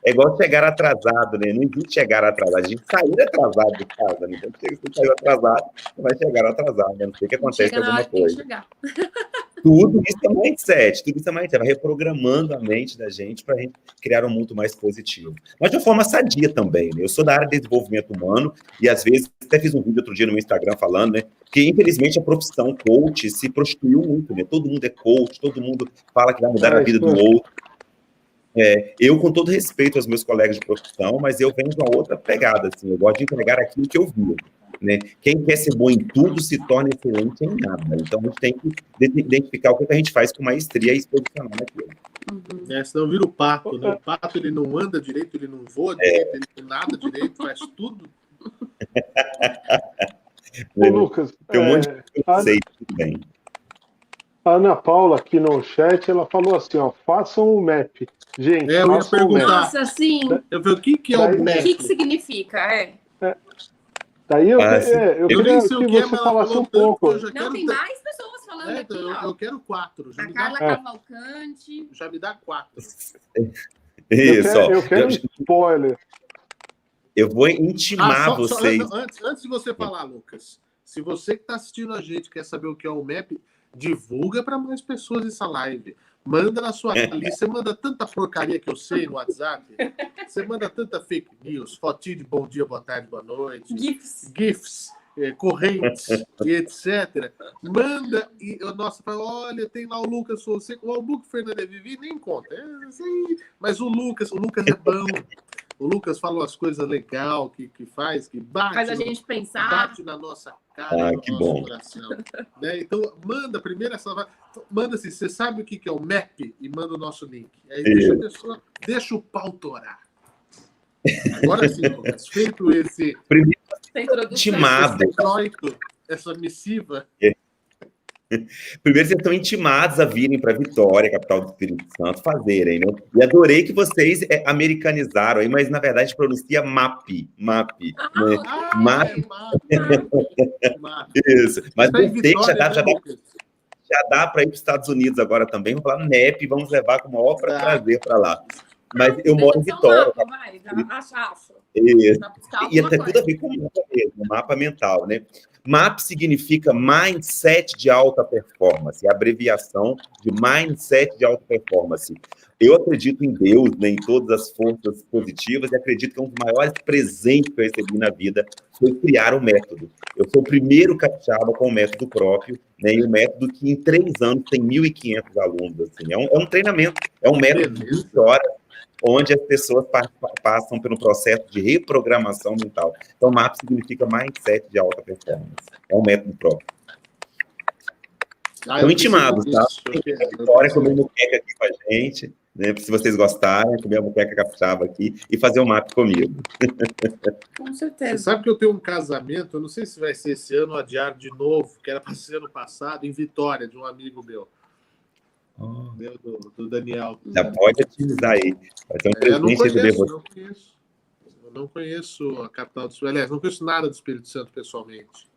É igual chegar atrasado, né? Não existe chegar atrasado. A gente sair atrasado de casa, né? Então, se você saiu atrasado, você vai chegar atrasado. A não ser que aconteça alguma coisa. Tudo isso é mindset. Vai reprogramando a mente da gente para a gente criar um mundo mais positivo. Mas de uma forma sadia também, né? Eu sou da área de desenvolvimento humano e, às vezes, até fiz um vídeo outro dia no meu Instagram falando, né? Que, infelizmente, a profissão coach se prostituiu muito, né? Todo mundo é coach, todo mundo fala que vai mudar a vida do outro. Eu, com todo respeito aos meus colegas de profissão, mas eu venho de uma outra pegada, assim, eu gosto de entregar aquilo que eu vi, né? Quem quer ser bom em tudo se torna excelente em nada. Então, a gente tem que identificar o que a gente faz com maestria e se posicionar naquilo. Senão vira o pato, né? O pato, ele não anda direito, ele não voa direito, ele não nada direito, faz tudo. Ô, Lucas, Tem um monte de conceito também. a Ana Paula aqui no chat, ela falou assim, ó, façam o map. Gente, eu ia façam o map. perguntar. Nossa, sim. Eu falei, o que é Daí- o O map? que significa? Daí eu Ah, sim. queria Eu nem sei que o que é, você mas ela falasse falou um tanto, pouco. eu já Não, quero... tem mais pessoas falando aqui, então, ó. eu quero 4. Já A me Carla dá, Cavalcante. já me dá 4. Isso, ó. Eu quero spoiler. Eu vou intimar vocês. Antes de você falar, Lucas, se você que está assistindo a gente quer saber o que é o map, divulga para mais pessoas essa live. Manda na sua lista. Você manda tanta porcaria que eu sei no WhatsApp. Você manda tanta fake news, fotinho de bom dia, boa tarde, boa noite, GIFs, correntes e etc. Manda e nossa, fala, olha, tem lá o Lucas Fonseca, o Albuquerque Fernandes Vivi, nem conta. Mas o Lucas é bom. O Lucas fala umas coisas legais que faz, que bate. Faz a gente pensar. Bate na nossa cara, no que nosso bom. coração. Né? Então, manda primeiro essa. Manda assim, você sabe o que é o MAP? E manda o nosso link. Aí deixa a pessoa, deixa o pau torar. Agora sim, Lucas, feito esse Primeiro, Introdução. intimado. introito, essa missiva. Primeiro, vocês estão intimados a virem para Vitória, capital do Espírito Santo, fazerem, né? E adorei que vocês americanizaram aí, mas na verdade pronuncia MAP. MAP. Né? MAP. Isso. Mas Tá em gostei que Vitória, já né, Lucas? dá para ir para os Estados Unidos agora também. Vamos falar NEP, vamos levar com o maior prazer para lá. Mas eu moro em Vitória. Acho. Isso. Tá E até tudo a ver com o mapa mesmo, mapa mental, né? MAP significa Mindset de Alta Performance, abreviação de Mindset de Alta Performance. Eu acredito em Deus, né, em todas as forças positivas, e acredito que um dos maiores presentes que eu recebi na vida foi criar um método. Eu sou o primeiro capixaba com um método próprio, né, e um método que em 3 anos tem 1.500 alunos. Assim. É um treinamento, é um método de 20 horas, onde as pessoas passam pelo processo de reprogramação mental. Então, MAP significa Mindset de Alta Performance. É um método próprio. Estão intimados, tá? Vitória comer muqueca aqui com a gente, né? Se vocês gostarem, comer a muqueca capixaba aqui e fazer o MAP comigo. Com certeza. Você sabe que eu tenho um casamento, eu não sei se vai ser esse ano ou adiado de novo, que era para ser ano passado, em Vitória, de um amigo meu. Do Daniel. Já pode utilizar aí. Vai ter um presente receber você. Eu não conheço a capital do Espírito Santo. Aliás, não conheço nada do Espírito Santo pessoalmente.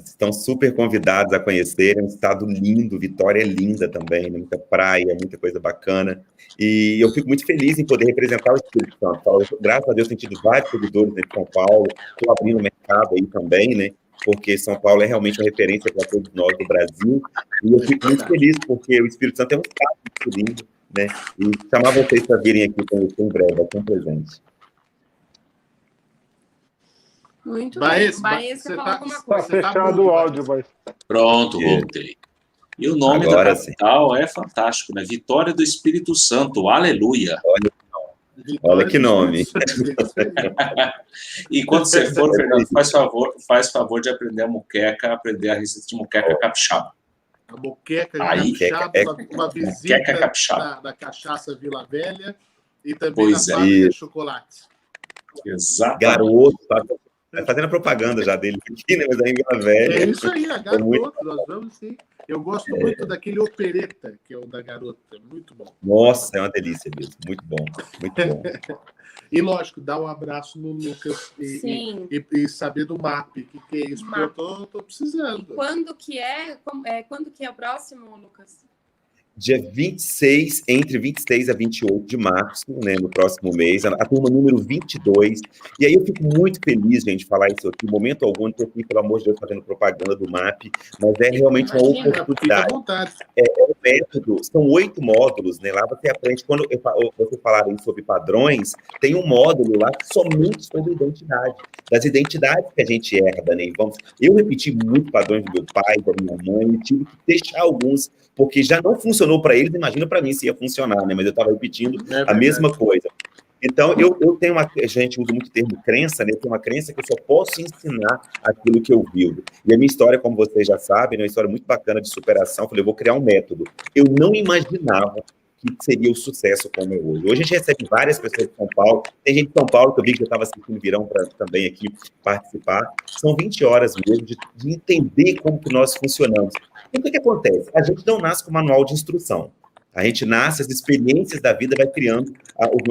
Estão super convidados a conhecerem. É um estado lindo, Vitória é linda também, né? Muita praia, muita coisa bacana. E eu fico muito feliz em poder representar o Espírito Santo. Graças a Deus, tenho tido vários seguidores em São Paulo, estou abrindo mercado aí também, né? Porque São Paulo é realmente uma referência para todos nós do Brasil, e eu fico muito feliz, porque o Espírito Santo é um estado muito lindo, né? E chamar vocês para virem aqui conhecer em breve, vai ser um presente. Muito Baez, bem. Baez, você fala alguma Tá coisa? fechado o áudio, mas... Pronto, voltei. E o nome Agora da capital é fantástico, né? Vitória do Espírito Santo, aleluia. Olha que nome. E quando você for, Fernando, faz favor de aprender a muqueca, aprender a receita de muqueca capixaba. A moqueca Aí, capixaba, uma visita da Cachaça Vila Velha e também da fábrica de chocolate. Exato. Garoto, tá fazendo a propaganda já dele aqui, né? Mas aí Vila Velha. É isso aí, a Garoto, nós vamos sim. Eu gosto muito daquele opereta, que é o da Garota, muito bom. Nossa, é uma delícia mesmo, muito bom, muito bom. E lógico, dar um abraço no Lucas e saber do MAP, que é isso, porque eu tô precisando. E quando que é o próximo, Lucas? Dia 26, entre 26 a 28 de março, né, no próximo mês, a turma número 22. E aí eu fico muito feliz, gente, de falar isso aqui. Em momento algum, estou aqui, pelo amor de Deus, fazendo propaganda do MAP, mas é realmente uma oportunidade. É um método, são 8 módulos, né? Lá você aprende, quando você falar aí sobre padrões, tem um módulo lá somente sobre identidade, das identidades que a gente herda, né? Eu repeti muito padrões do meu pai, da minha mãe, e tive que deixar alguns, porque já não funcionou para eles, imagina para mim se ia funcionar, né? Mas eu estava repetindo a mesma coisa. Então, eu tenho a gente usa muito o termo crença, né? Eu tenho uma crença que eu só posso ensinar aquilo que eu vivo. E a minha história, como vocês já sabem, é uma história muito bacana de superação. Eu falei, eu vou criar um método. Eu não imaginava que seria o sucesso como é hoje. Hoje a gente recebe várias pessoas de São Paulo. Tem gente de São Paulo que eu vi que eu estava assistindo Virão para também aqui participar. São 20 horas mesmo de entender como que nós funcionamos. E o que acontece? A gente não nasce com manual de instrução. A gente nasce, as experiências da vida vai criando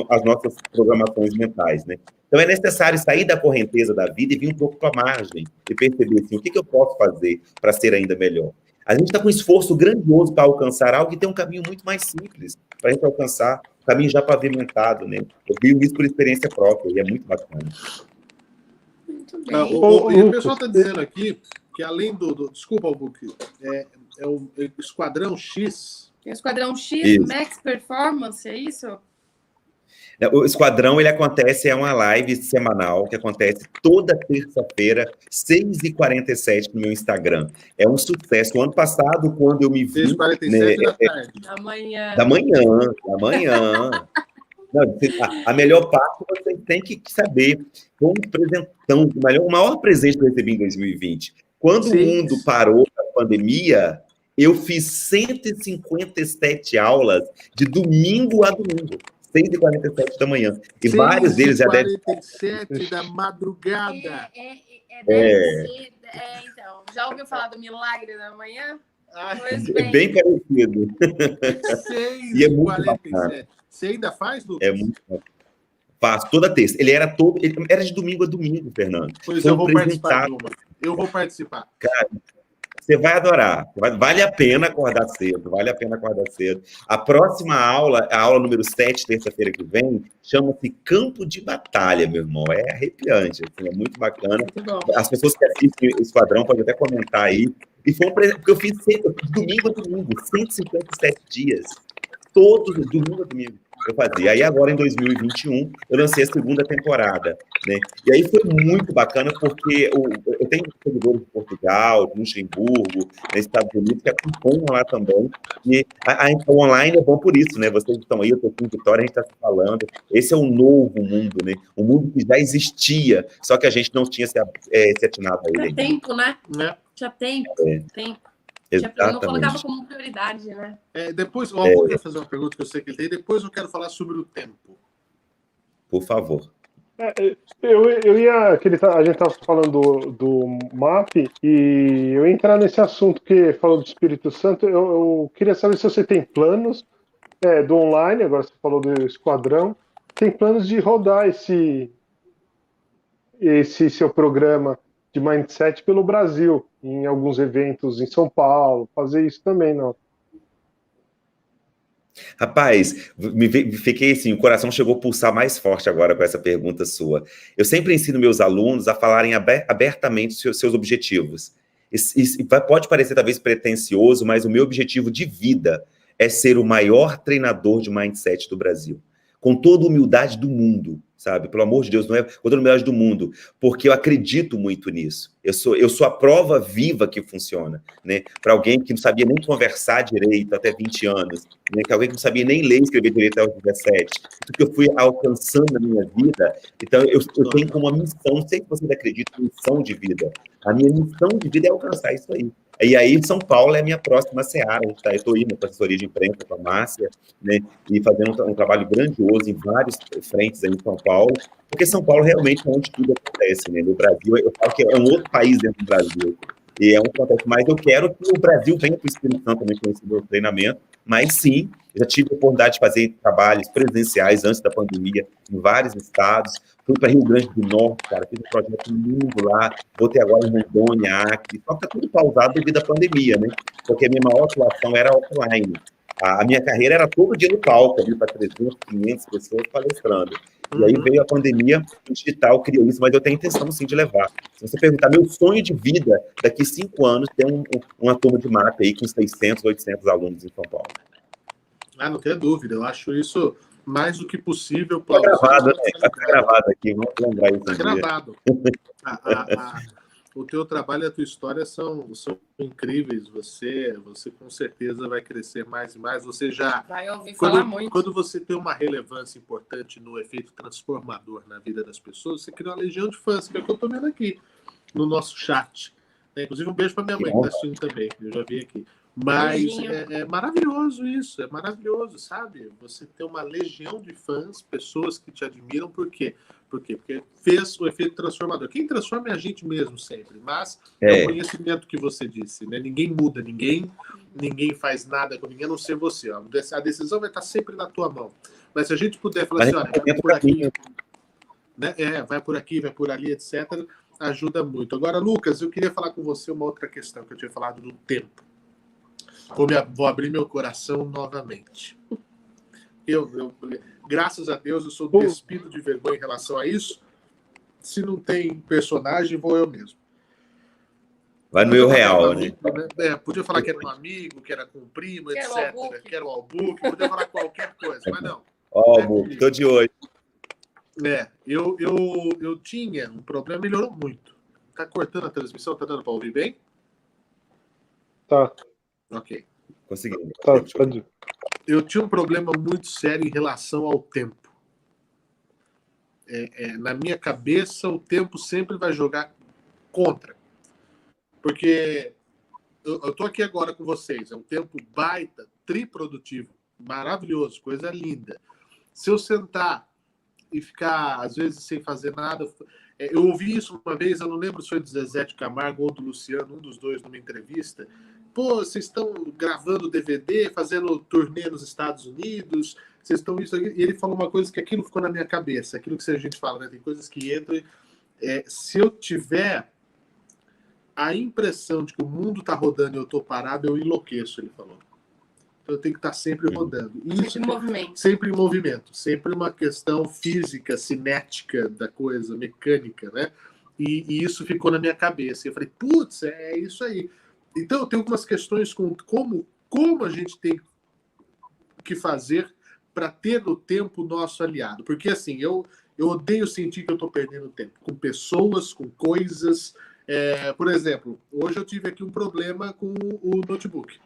as nossas programações mentais, né? Então, é necessário sair da correnteza da vida e vir um pouco para a margem e perceber assim, o que eu posso fazer para ser ainda melhor. A gente está com um esforço grandioso para alcançar algo que tem um caminho muito mais simples para a gente alcançar, um caminho já pavimentado, né? Eu vi isso por experiência própria e é muito bacana. Muito bem. O pessoal está dizendo aqui que além desculpa, Albuquerque, é o Esquadrão X. Tem o Esquadrão X, Isso. Max Performance, é isso? O Esquadrão, ele acontece, é uma live semanal que acontece toda terça-feira, 6h47 no meu Instagram. É um sucesso. O ano passado, quando eu me vi... 6h47 da tarde. Da manhã. Não, a melhor parte você tem que saber. Foi um presentão, o maior presente que eu recebi em 2020. Quando o mundo parou da pandemia, eu fiz 157 aulas de domingo a domingo. 6h47 da manhã. E vários deles já devem... 6h47 da madrugada. Então, já ouviu falar do Milagre da Manhã? Pois bem parecido. 6h47. Você ainda faz, Lucas? É muito bom. Faço toda terça. Ele era de domingo a domingo, Fernando. Pois eu vou participar. Eu vou participar. Cara, você vai adorar. Vale a pena acordar cedo. A próxima aula, a aula número 7, terça-feira que vem, chama-se Campo de Batalha, meu irmão. É arrepiante, assim, é muito bacana. Muito as pessoas que assistem o Esquadrão podem até comentar aí. E foi um presente, porque eu fiz domingo a domingo, 157 dias. Todos, domingo a domingo, eu fazia. Aí agora, em 2021, eu lancei a segunda temporada, né? E aí foi muito bacana, porque eu tenho seguidores de Portugal, de Luxemburgo, nos Estados Unidos, que acompanham lá também. E o online é bom por isso, né? Vocês estão aí, eu estou aqui em Vitória, a gente está se falando. Esse é um novo mundo, né? Um mundo que já existia, só que a gente não tinha se atinado a ele. Tinha tempo, né? Tinha tempo. Tempo. Exatamente. Não colocava como prioridade, né? Depois, o Albuquerque vai fazer uma pergunta que eu sei que ele tem. Depois eu quero falar sobre o tempo. Por favor. Eu ia... A gente estava falando do MAP e eu ia entrar nesse assunto que falou do Espírito Santo. Eu queria saber se você tem planos do online, agora você falou do Esquadrão. Tem planos de rodar esse seu programa de Mindset pelo Brasil, em alguns eventos em São Paulo, fazer isso também, não? Rapaz, fiquei assim, o coração chegou a pulsar mais forte agora com essa pergunta sua. Eu sempre ensino meus alunos a falarem abertamente seus objetivos. Pode parecer talvez pretensioso, mas o meu objetivo de vida é ser o maior treinador de Mindset do Brasil. Com toda a humildade do mundo, sabe? Pelo amor de Deus, não é com toda a humildade do mundo, porque eu acredito muito nisso. Eu sou a prova viva que funciona, né? Para alguém que não sabia nem conversar direito até 20 anos, né? Que alguém que não sabia nem ler e escrever direito aos 17. Porque eu fui alcançando na minha vida, então eu tenho como uma missão, não sei se vocês acreditam, missão de vida. A minha missão de vida é alcançar isso aí. E aí, São Paulo é a minha próxima seara. Eu estou indo para a assessoria de imprensa com a Márcia, né, e fazendo um trabalho grandioso em vários frentes aí em São Paulo, porque São Paulo realmente é onde tudo acontece, né? No Brasil, eu falo que é um outro país dentro do Brasil. E é onde acontece mais. Eu quero que o Brasil venha para o Espírito Santo também com esse meu treinamento, mas sim, já tive a oportunidade de fazer trabalhos presenciais antes da pandemia em vários estados. Fui para Rio Grande do Norte, cara, fiz um projeto lindo lá, voltei agora em Rondônia, Acre, só que está tudo pausado devido à pandemia, né? Porque a minha maior atuação era offline. A minha carreira era todo dia no palco, ali para 300, 500 pessoas palestrando. E aí veio a pandemia, o digital criou isso, mas eu tenho intenção, sim, de levar. Se você perguntar, meu sonho de vida, daqui 5 anos, ter uma turma de MAP aí com 600, 800 alunos em São Paulo. Não tenho dúvida, eu acho isso mais do que possível. Está gravado, né? Está gravado aqui, vamos lembrar isso. Está gravado. o teu trabalho e a tua história são incríveis. Você com certeza vai crescer mais e mais. Você já vai ouvir falar muito. Quando você tem uma relevância importante no efeito transformador na vida das pessoas, você cria uma legião de fãs, que é o que eu estou vendo aqui no nosso chat. Inclusive, um beijo para minha mãe, que está assistindo também. Eu já vi aqui. Mas é maravilhoso isso, é maravilhoso, sabe? Você ter uma legião de fãs, pessoas que te admiram, por quê? Porque fez o efeito transformador. Quem transforma é a gente mesmo sempre, mas é o conhecimento que você disse, né? Ninguém muda, ninguém faz nada com ninguém, a não ser você. Ó. A decisão vai estar sempre na tua mão. Mas se a gente puder falar assim, olha, vai por aqui, né? Vai por aqui, vai por ali, etc., ajuda muito. Agora, Lucas, eu queria falar com você uma outra questão que eu tinha falado do tempo. Vou abrir meu coração novamente. Graças a Deus, eu sou despido de vergonha em relação a isso. Se não tem personagem, vou eu mesmo. Vai no meu real, né? Podia falar que era um amigo, que era com um primo, etc. Que era o Albuque, podia falar qualquer coisa, mas não. Ó, Albuque, estou de olho. Eu tinha um problema, melhorou muito. Tá cortando a transmissão, tá dando para ouvir bem? Tá. Ok. Conseguimos. Tá, pode ir. Eu tinha um problema muito sério em relação ao tempo. Na minha cabeça, o tempo sempre vai jogar contra. Porque eu tô aqui agora com vocês. É um tempo baita, triprodutivo, maravilhoso, coisa linda. Se eu sentar e ficar, às vezes, sem fazer nada... Eu ouvi isso uma vez, eu não lembro se foi do Zezé de Camargo ou do Luciano, um dos dois, numa entrevista. Pô, vocês estão gravando DVD, fazendo turnê nos Estados Unidos, vocês estão isso aqui. E ele falou uma coisa que aquilo ficou na minha cabeça, aquilo que a gente fala, né? Tem coisas que entram. Se eu tiver a impressão de que o mundo está rodando e eu estou parado, eu enlouqueço, ele falou. Então eu tenho que estar sempre rodando. Sempre em movimento. Sempre em movimento. Sempre uma questão física, cinética da coisa, mecânica, né? E isso ficou na minha cabeça. E eu falei, putz, é isso aí. Então, eu tenho algumas questões com como a gente tem que fazer para ter o tempo nosso aliado. Porque, assim, eu odeio sentir que eu estou perdendo tempo com pessoas, com coisas. Por exemplo, hoje eu tive aqui um problema com o notebook.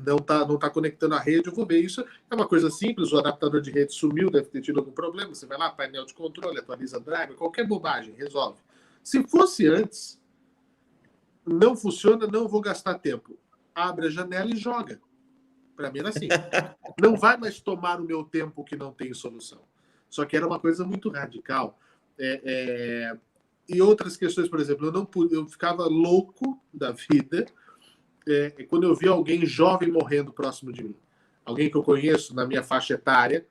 Não tá conectando a rede, eu vou ver isso. É uma coisa simples, o adaptador de rede sumiu, deve ter tido algum problema. Você vai lá, painel de controle, atualiza driver, qualquer bobagem, resolve. Se fosse antes... Não funciona, não vou gastar tempo. Abre a janela e joga. Para mim era assim. Não vai mais tomar o meu tempo que não tem solução. Só que era uma coisa muito radical. E outras questões, por exemplo, eu ficava louco da vida quando eu via alguém jovem morrendo próximo de mim. Alguém que eu conheço na minha faixa etária.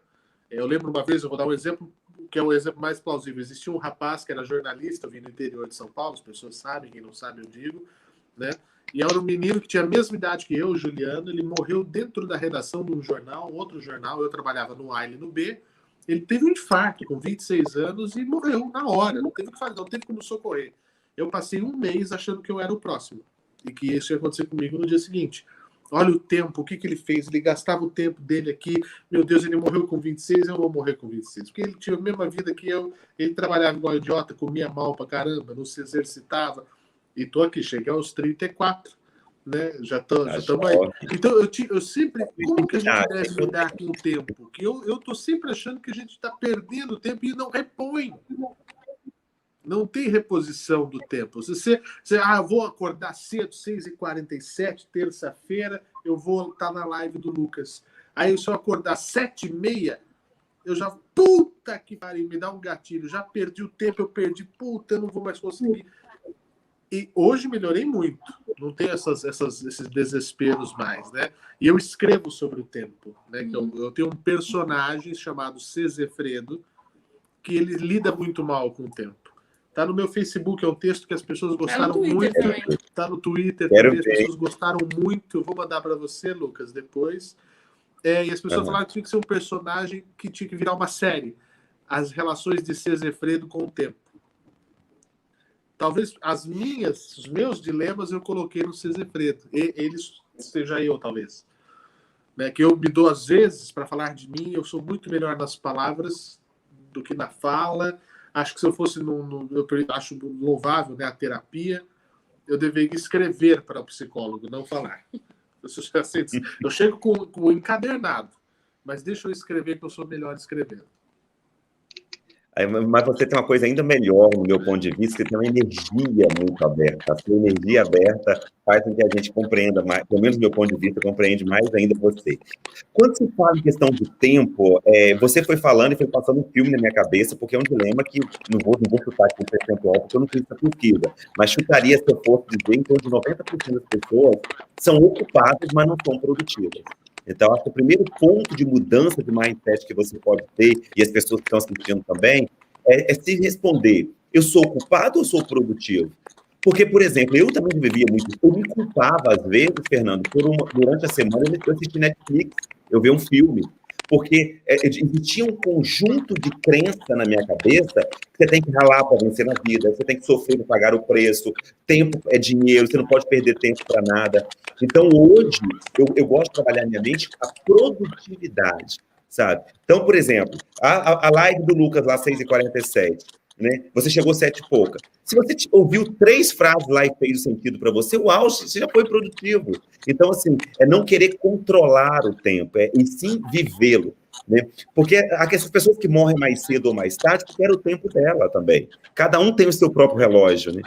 Eu lembro uma vez, eu vou dar um exemplo, que é o exemplo mais plausível. Existia um rapaz que era jornalista, vindo do interior de São Paulo, as pessoas sabem, quem não sabe eu digo, né? E era um menino que tinha a mesma idade que eu, Juliano, ele morreu dentro da redação de um jornal, outro jornal, eu trabalhava no A e no B, ele teve um infarto com 26 anos e morreu na hora, não teve o que fazer, não teve como socorrer. Eu passei um mês achando que eu era o próximo, e que isso ia acontecer comigo no dia seguinte. Olha o tempo, o que ele fez? Ele gastava o tempo dele aqui. Meu Deus, ele morreu com 26, eu vou morrer com 26. Porque ele tinha a mesma vida que eu. Ele trabalhava igual idiota, comia mal pra caramba, não se exercitava. E tô aqui, cheguei aos 34, né? Já estamos aí. Então, eu sempre... Como que a gente deve lidar com o tempo? Porque eu tô sempre achando que a gente está perdendo tempo e não repõe. Não tem reposição do tempo. Eu vou acordar cedo, 6h47, terça-feira, eu vou estar na live do Lucas. Aí, se eu acordar 7h30, eu já... Puta que pariu, me dá um gatilho. Já perdi o tempo, eu não vou mais conseguir. E hoje melhorei muito. Não tenho esses desesperos mais, né? E eu escrevo sobre o tempo, né? Que eu tenho um personagem chamado Sezefredo, que ele lida muito mal com o tempo. Tá no meu Facebook, é um texto que as pessoas gostaram muito. Tá no Twitter também, as pessoas gostaram muito. Eu vou mandar para você, Lucas, depois. E as pessoas falaram que tinha que ser um personagem que tinha que virar uma série. As relações de Sezefredo com o tempo. Talvez os meus dilemas eu coloquei no Sezefredo. Eles seja eu, talvez. Né? Que eu me dou, às vezes, para falar de mim, eu sou muito melhor nas palavras do que na fala. Acho que se eu fosse eu acho louvável, né, a terapia, eu deveria escrever para o psicólogo, não falar. Eu chego com encadernado, mas deixa eu escrever, que eu sou melhor escrevendo. Mas você tem uma coisa ainda melhor, no meu ponto de vista, que tem uma energia muito aberta. A sua energia aberta faz com que a gente compreenda mais, pelo menos do meu ponto de vista, compreende mais ainda você. Quando se fala em questão de tempo, você foi falando e foi passando um filme na minha cabeça, porque é um dilema que não vou chutar aqui um percentual, porque eu não fiz essa pesquisa, mas chutaria, se eu fosse dizer, em torno de 90% das pessoas são ocupadas, mas não são produtivas. Então, acho que o primeiro ponto de mudança de mindset que você pode ter, e as pessoas que estão assistindo também, é se responder, eu sou ocupado ou sou produtivo? Porque, por exemplo, eu também vivia muito, eu me culpava às vezes, Fernando, durante a semana eu assisti Netflix, eu vi um filme, porque existia um conjunto de crença na minha cabeça que você tem que ralar para vencer na vida, você tem que sofrer para pagar o preço, tempo é dinheiro, você não pode perder tempo para nada. Então, hoje, eu gosto de trabalhar minha mente com a produtividade, sabe? Então, por exemplo, a live do Lucas lá, 6h47, né? Você chegou 7 e pouca. Se você ouviu 3 frases lá e fez sentido para você, uau, você já foi produtivo. Então, assim, é não querer controlar o tempo, e sim vivê-lo, né? Porque essas pessoas que morrem mais cedo ou mais tarde, querem o tempo dela também. Cada um tem o seu próprio relógio, né?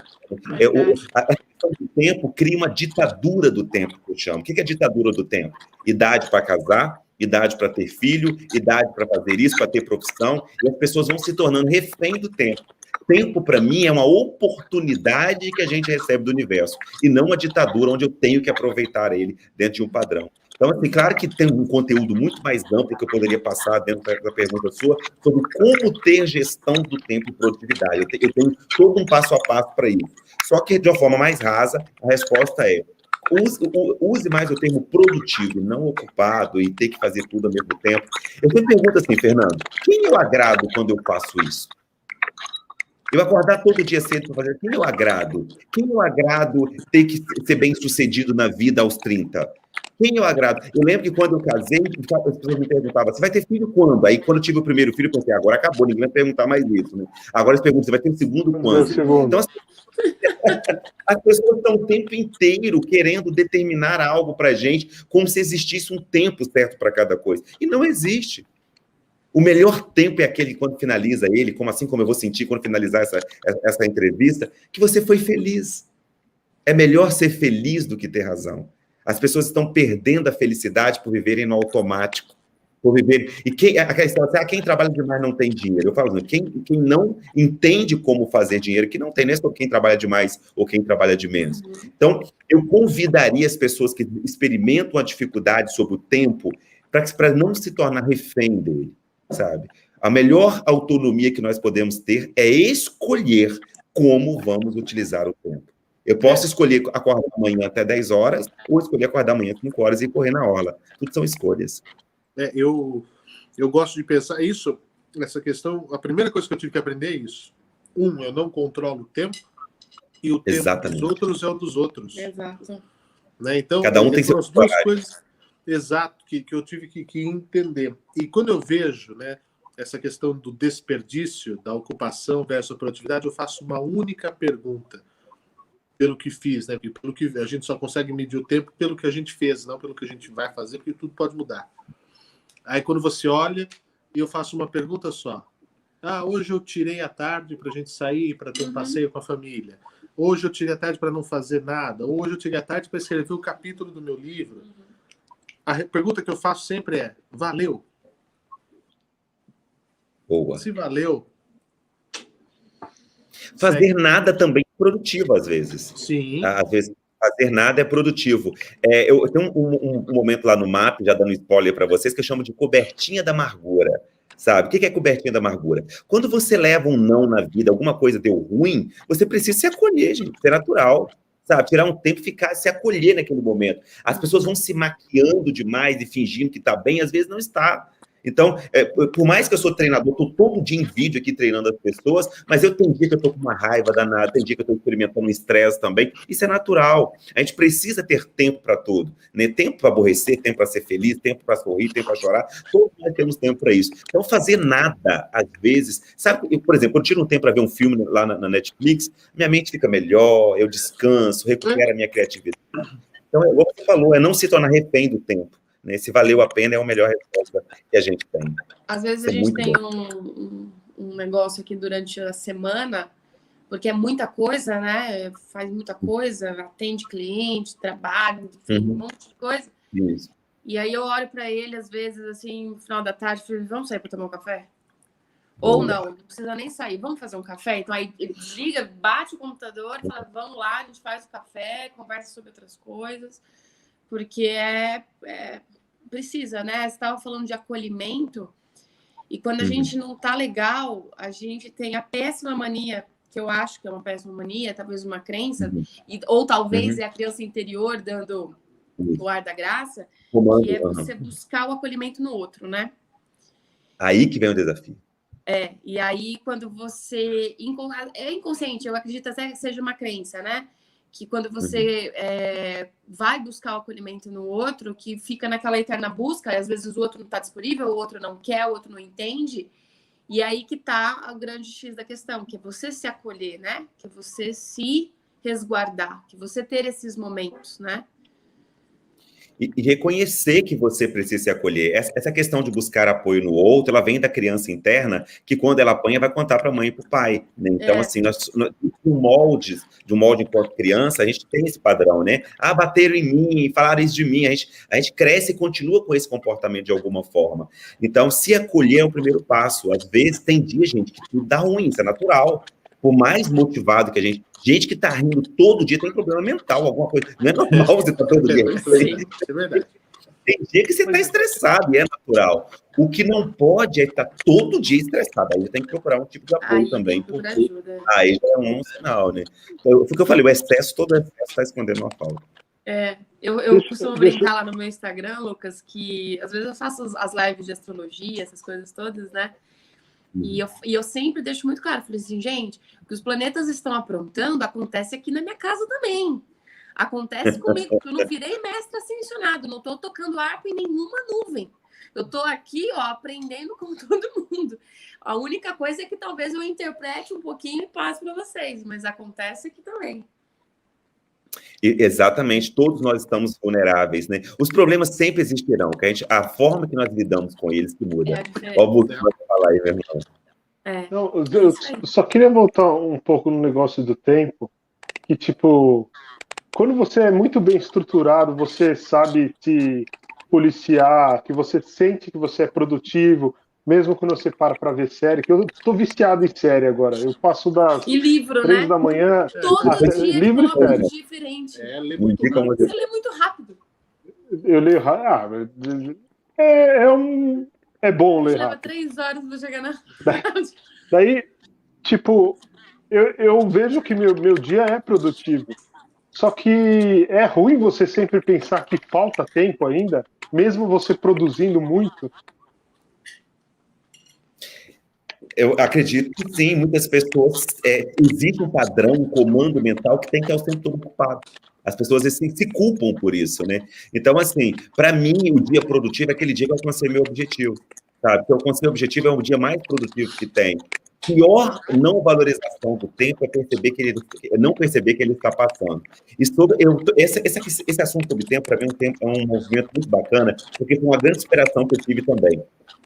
A questão do tempo cria uma ditadura do tempo, que eu chamo. O que é a ditadura do tempo? Idade para casar, idade para ter filho, idade para fazer isso, para ter profissão, e as pessoas vão se tornando refém do tempo. Tempo, para mim, é uma oportunidade que a gente recebe do universo, e não uma ditadura onde eu tenho que aproveitar ele dentro de um padrão. Então, assim, claro que tem um conteúdo muito mais amplo que eu poderia passar dentro da pergunta sua, sobre como ter gestão do tempo e produtividade. Eu tenho todo um passo a passo para isso. Só que, de uma forma mais rasa, a resposta é: use mais o termo produtivo, não ocupado, e ter que fazer tudo ao mesmo tempo. Eu sempre pergunto assim, Fernando, quem eu agrado quando eu faço isso? Eu acordar todo dia cedo para fazer, quem eu agrado? Quem eu agrado ter que ser bem-sucedido na vida aos 30? Quem eu agrado? Eu lembro que quando eu casei, as pessoas me perguntavam, você vai ter filho quando? Aí, quando eu tive o primeiro filho, eu pensei, agora acabou, ninguém vai perguntar mais isso, né? Agora eles perguntam, você vai ter o segundo quando? Então, assim, as pessoas estão o tempo inteiro querendo determinar algo para a gente, como se existisse um tempo certo para cada coisa. E não existe. O melhor tempo é aquele quando finaliza ele, assim como eu vou sentir quando finalizar essa entrevista, que você foi feliz. É melhor ser feliz do que ter razão. As pessoas estão perdendo a felicidade por viverem no automático. Por viver. E quem trabalha demais não tem dinheiro. Eu falo, quem não entende como fazer dinheiro, que não tem, nem só quem trabalha demais ou quem trabalha de menos. Então, eu convidaria as pessoas que experimentam a dificuldade sobre o tempo para não se tornar refém dele, sabe? A melhor autonomia que nós podemos ter é escolher como vamos utilizar o tempo. Eu posso escolher acordar amanhã até 10 horas, ou escolher acordar amanhã 5 horas e correr na orla. Tudo são escolhas. Eu gosto de pensar isso, nessa questão. A primeira coisa que eu tive que aprender é isso. Eu não controlo o tempo, e o tempo dos outros é o dos outros. Exato. Né? Então, cada um tem as duas coisas, exato, que eu tive que entender. E quando eu vejo, né, essa questão do desperdício, da ocupação versus a produtividade, eu faço uma única pergunta. Pelo que fiz, né? Pelo que a gente só consegue medir o tempo pelo que a gente fez, não pelo que a gente vai fazer, porque tudo pode mudar. Aí quando você olha, eu faço uma pergunta só. Hoje eu tirei a tarde para a gente sair, para ter um passeio com a família. Hoje eu tirei a tarde para não fazer nada. Hoje eu tirei a tarde para escrever o capítulo do meu livro. A pergunta que eu faço sempre é: valeu? Boa. Se valeu. Fazer nada também é produtivo, às vezes. Sim. Às vezes, fazer nada é produtivo. Eu tenho um momento lá no MAP, já dando spoiler para vocês, que eu chamo de cobertinha da amargura. Sabe? O que é cobertinha da amargura? Quando você leva um não na vida, alguma coisa deu ruim, você precisa se acolher, gente. Isso é natural. Sabe? Tirar um tempo e se acolher naquele momento. As pessoas vão se maquiando demais e fingindo que está bem, às vezes não está. Então, por mais que eu sou treinador, estou todo dia em vídeo aqui treinando as pessoas, mas tem dia que eu estou com uma raiva danada, tem dia que eu estou experimentando um estresse também. Isso é natural. A gente precisa ter tempo para tudo, né? Tempo para aborrecer, tempo para ser feliz, tempo para sorrir, tempo para chorar. Todos nós temos tempo para isso. Então, fazer nada, às vezes... Sabe, por exemplo, eu tiro um tempo para ver um filme lá na Netflix, minha mente fica melhor, eu descanso, recupero a minha criatividade. Então, igual você falou, não se tornar refém do tempo. Né? Se valeu a pena, é a melhor resposta que a gente tem. Às vezes a gente tem um negócio aqui durante a semana, porque é muita coisa, né? Faz muita coisa, atende cliente, trabalha, enfim, um monte de coisa. Isso. E aí eu olho para ele, às vezes, assim, no final da tarde, falo, vamos sair para tomar um café? Ou não precisa nem sair, vamos fazer um café? Então aí ele desliga, bate o computador, fala, vamos lá, a gente faz o café, conversa sobre outras coisas, porque precisa, né? Você estava falando de acolhimento, e quando a gente não tá legal, a gente tem a péssima mania, que eu acho que é uma péssima mania, talvez uma crença, ou talvez é a criança interior dando o ar da graça, que é você buscar o acolhimento no outro, né? Aí que vem o desafio. E aí quando você... É inconsciente, eu acredito até que seja uma crença, né? Que quando você vai buscar o acolhimento no outro, que fica naquela eterna busca, às vezes o outro não está disponível, o outro não quer, o outro não entende, e aí que está o grande X da questão, que é você se acolher, né? Que é você se resguardar, que você ter esses momentos, né? E reconhecer que você precisa se acolher. Essa questão de buscar apoio no outro, ela vem da criança interna, que quando ela apanha, vai contar para a mãe e para o pai. Né? Então, assim, de um molde enquanto criança, a gente tem esse padrão, né? Bateram em mim, falaram isso de mim. A gente cresce e continua com esse comportamento de alguma forma. Então, se acolher é o primeiro passo. Às vezes, tem dia, gente, que tudo dá ruim, isso é natural. Por mais motivado que a gente... Gente que tá rindo todo dia tem problema mental, alguma coisa. Não é normal você estar todo dia. É verdade. Tem dia que você está estressado, e é natural. O que não pode é estar todo dia estressado. Aí você tem que procurar um tipo de apoio também. Porque aí já é um sinal, né? Então, foi o que eu falei, o excesso, todo excesso está escondendo uma falta. Eu costumo brincar lá no meu Instagram, Lucas, que às vezes eu faço as lives de astrologia, essas coisas todas, né? E eu sempre deixo muito claro, falei assim, gente, o que os planetas estão aprontando acontece aqui na minha casa também. Acontece comigo, porque eu não virei mestre ascensionado, não estou tocando harpa em nenhuma nuvem. Eu estou aqui, aprendendo com todo mundo. A única coisa é que talvez eu interprete um pouquinho e passe para vocês, mas acontece aqui também. Exatamente, todos nós estamos vulneráveis, né? Os problemas sempre existirão, que a forma que nós lidamos com eles que muda. Óbvio que você vai falar aí, meu irmão. Não, eu só queria voltar um pouco no negócio do tempo, que, tipo, quando você é muito bem estruturado, você sabe se policiar, que você sente que você é produtivo, mesmo quando você para ver série, que eu estou viciado em série agora. Eu passo das 3 da manhã... Todo dia livro e série. Diferente. Lê muito rápido. Você lê muito rápido. Eu leio rápido. É bom ler rápido. Leva 3 horas para chegar na... Daí, tipo, eu vejo que meu dia é produtivo. Só que é ruim você sempre pensar que falta tempo ainda, mesmo você produzindo muito. Eu acredito que sim, muitas pessoas... existe um padrão, um comando mental que tem que estar sempre todo ocupado. As pessoas assim, se culpam por isso, né? Então, assim, para mim, o dia produtivo é aquele dia que eu alcancei meu objetivo, sabe? Porque eu alcancei o objetivo é o dia mais produtivo que tem. Pior não valorização do tempo é não perceber que ele está passando. Esse assunto sobre tempo, para mim, é um movimento muito bacana, porque foi uma grande inspiração que eu tive também.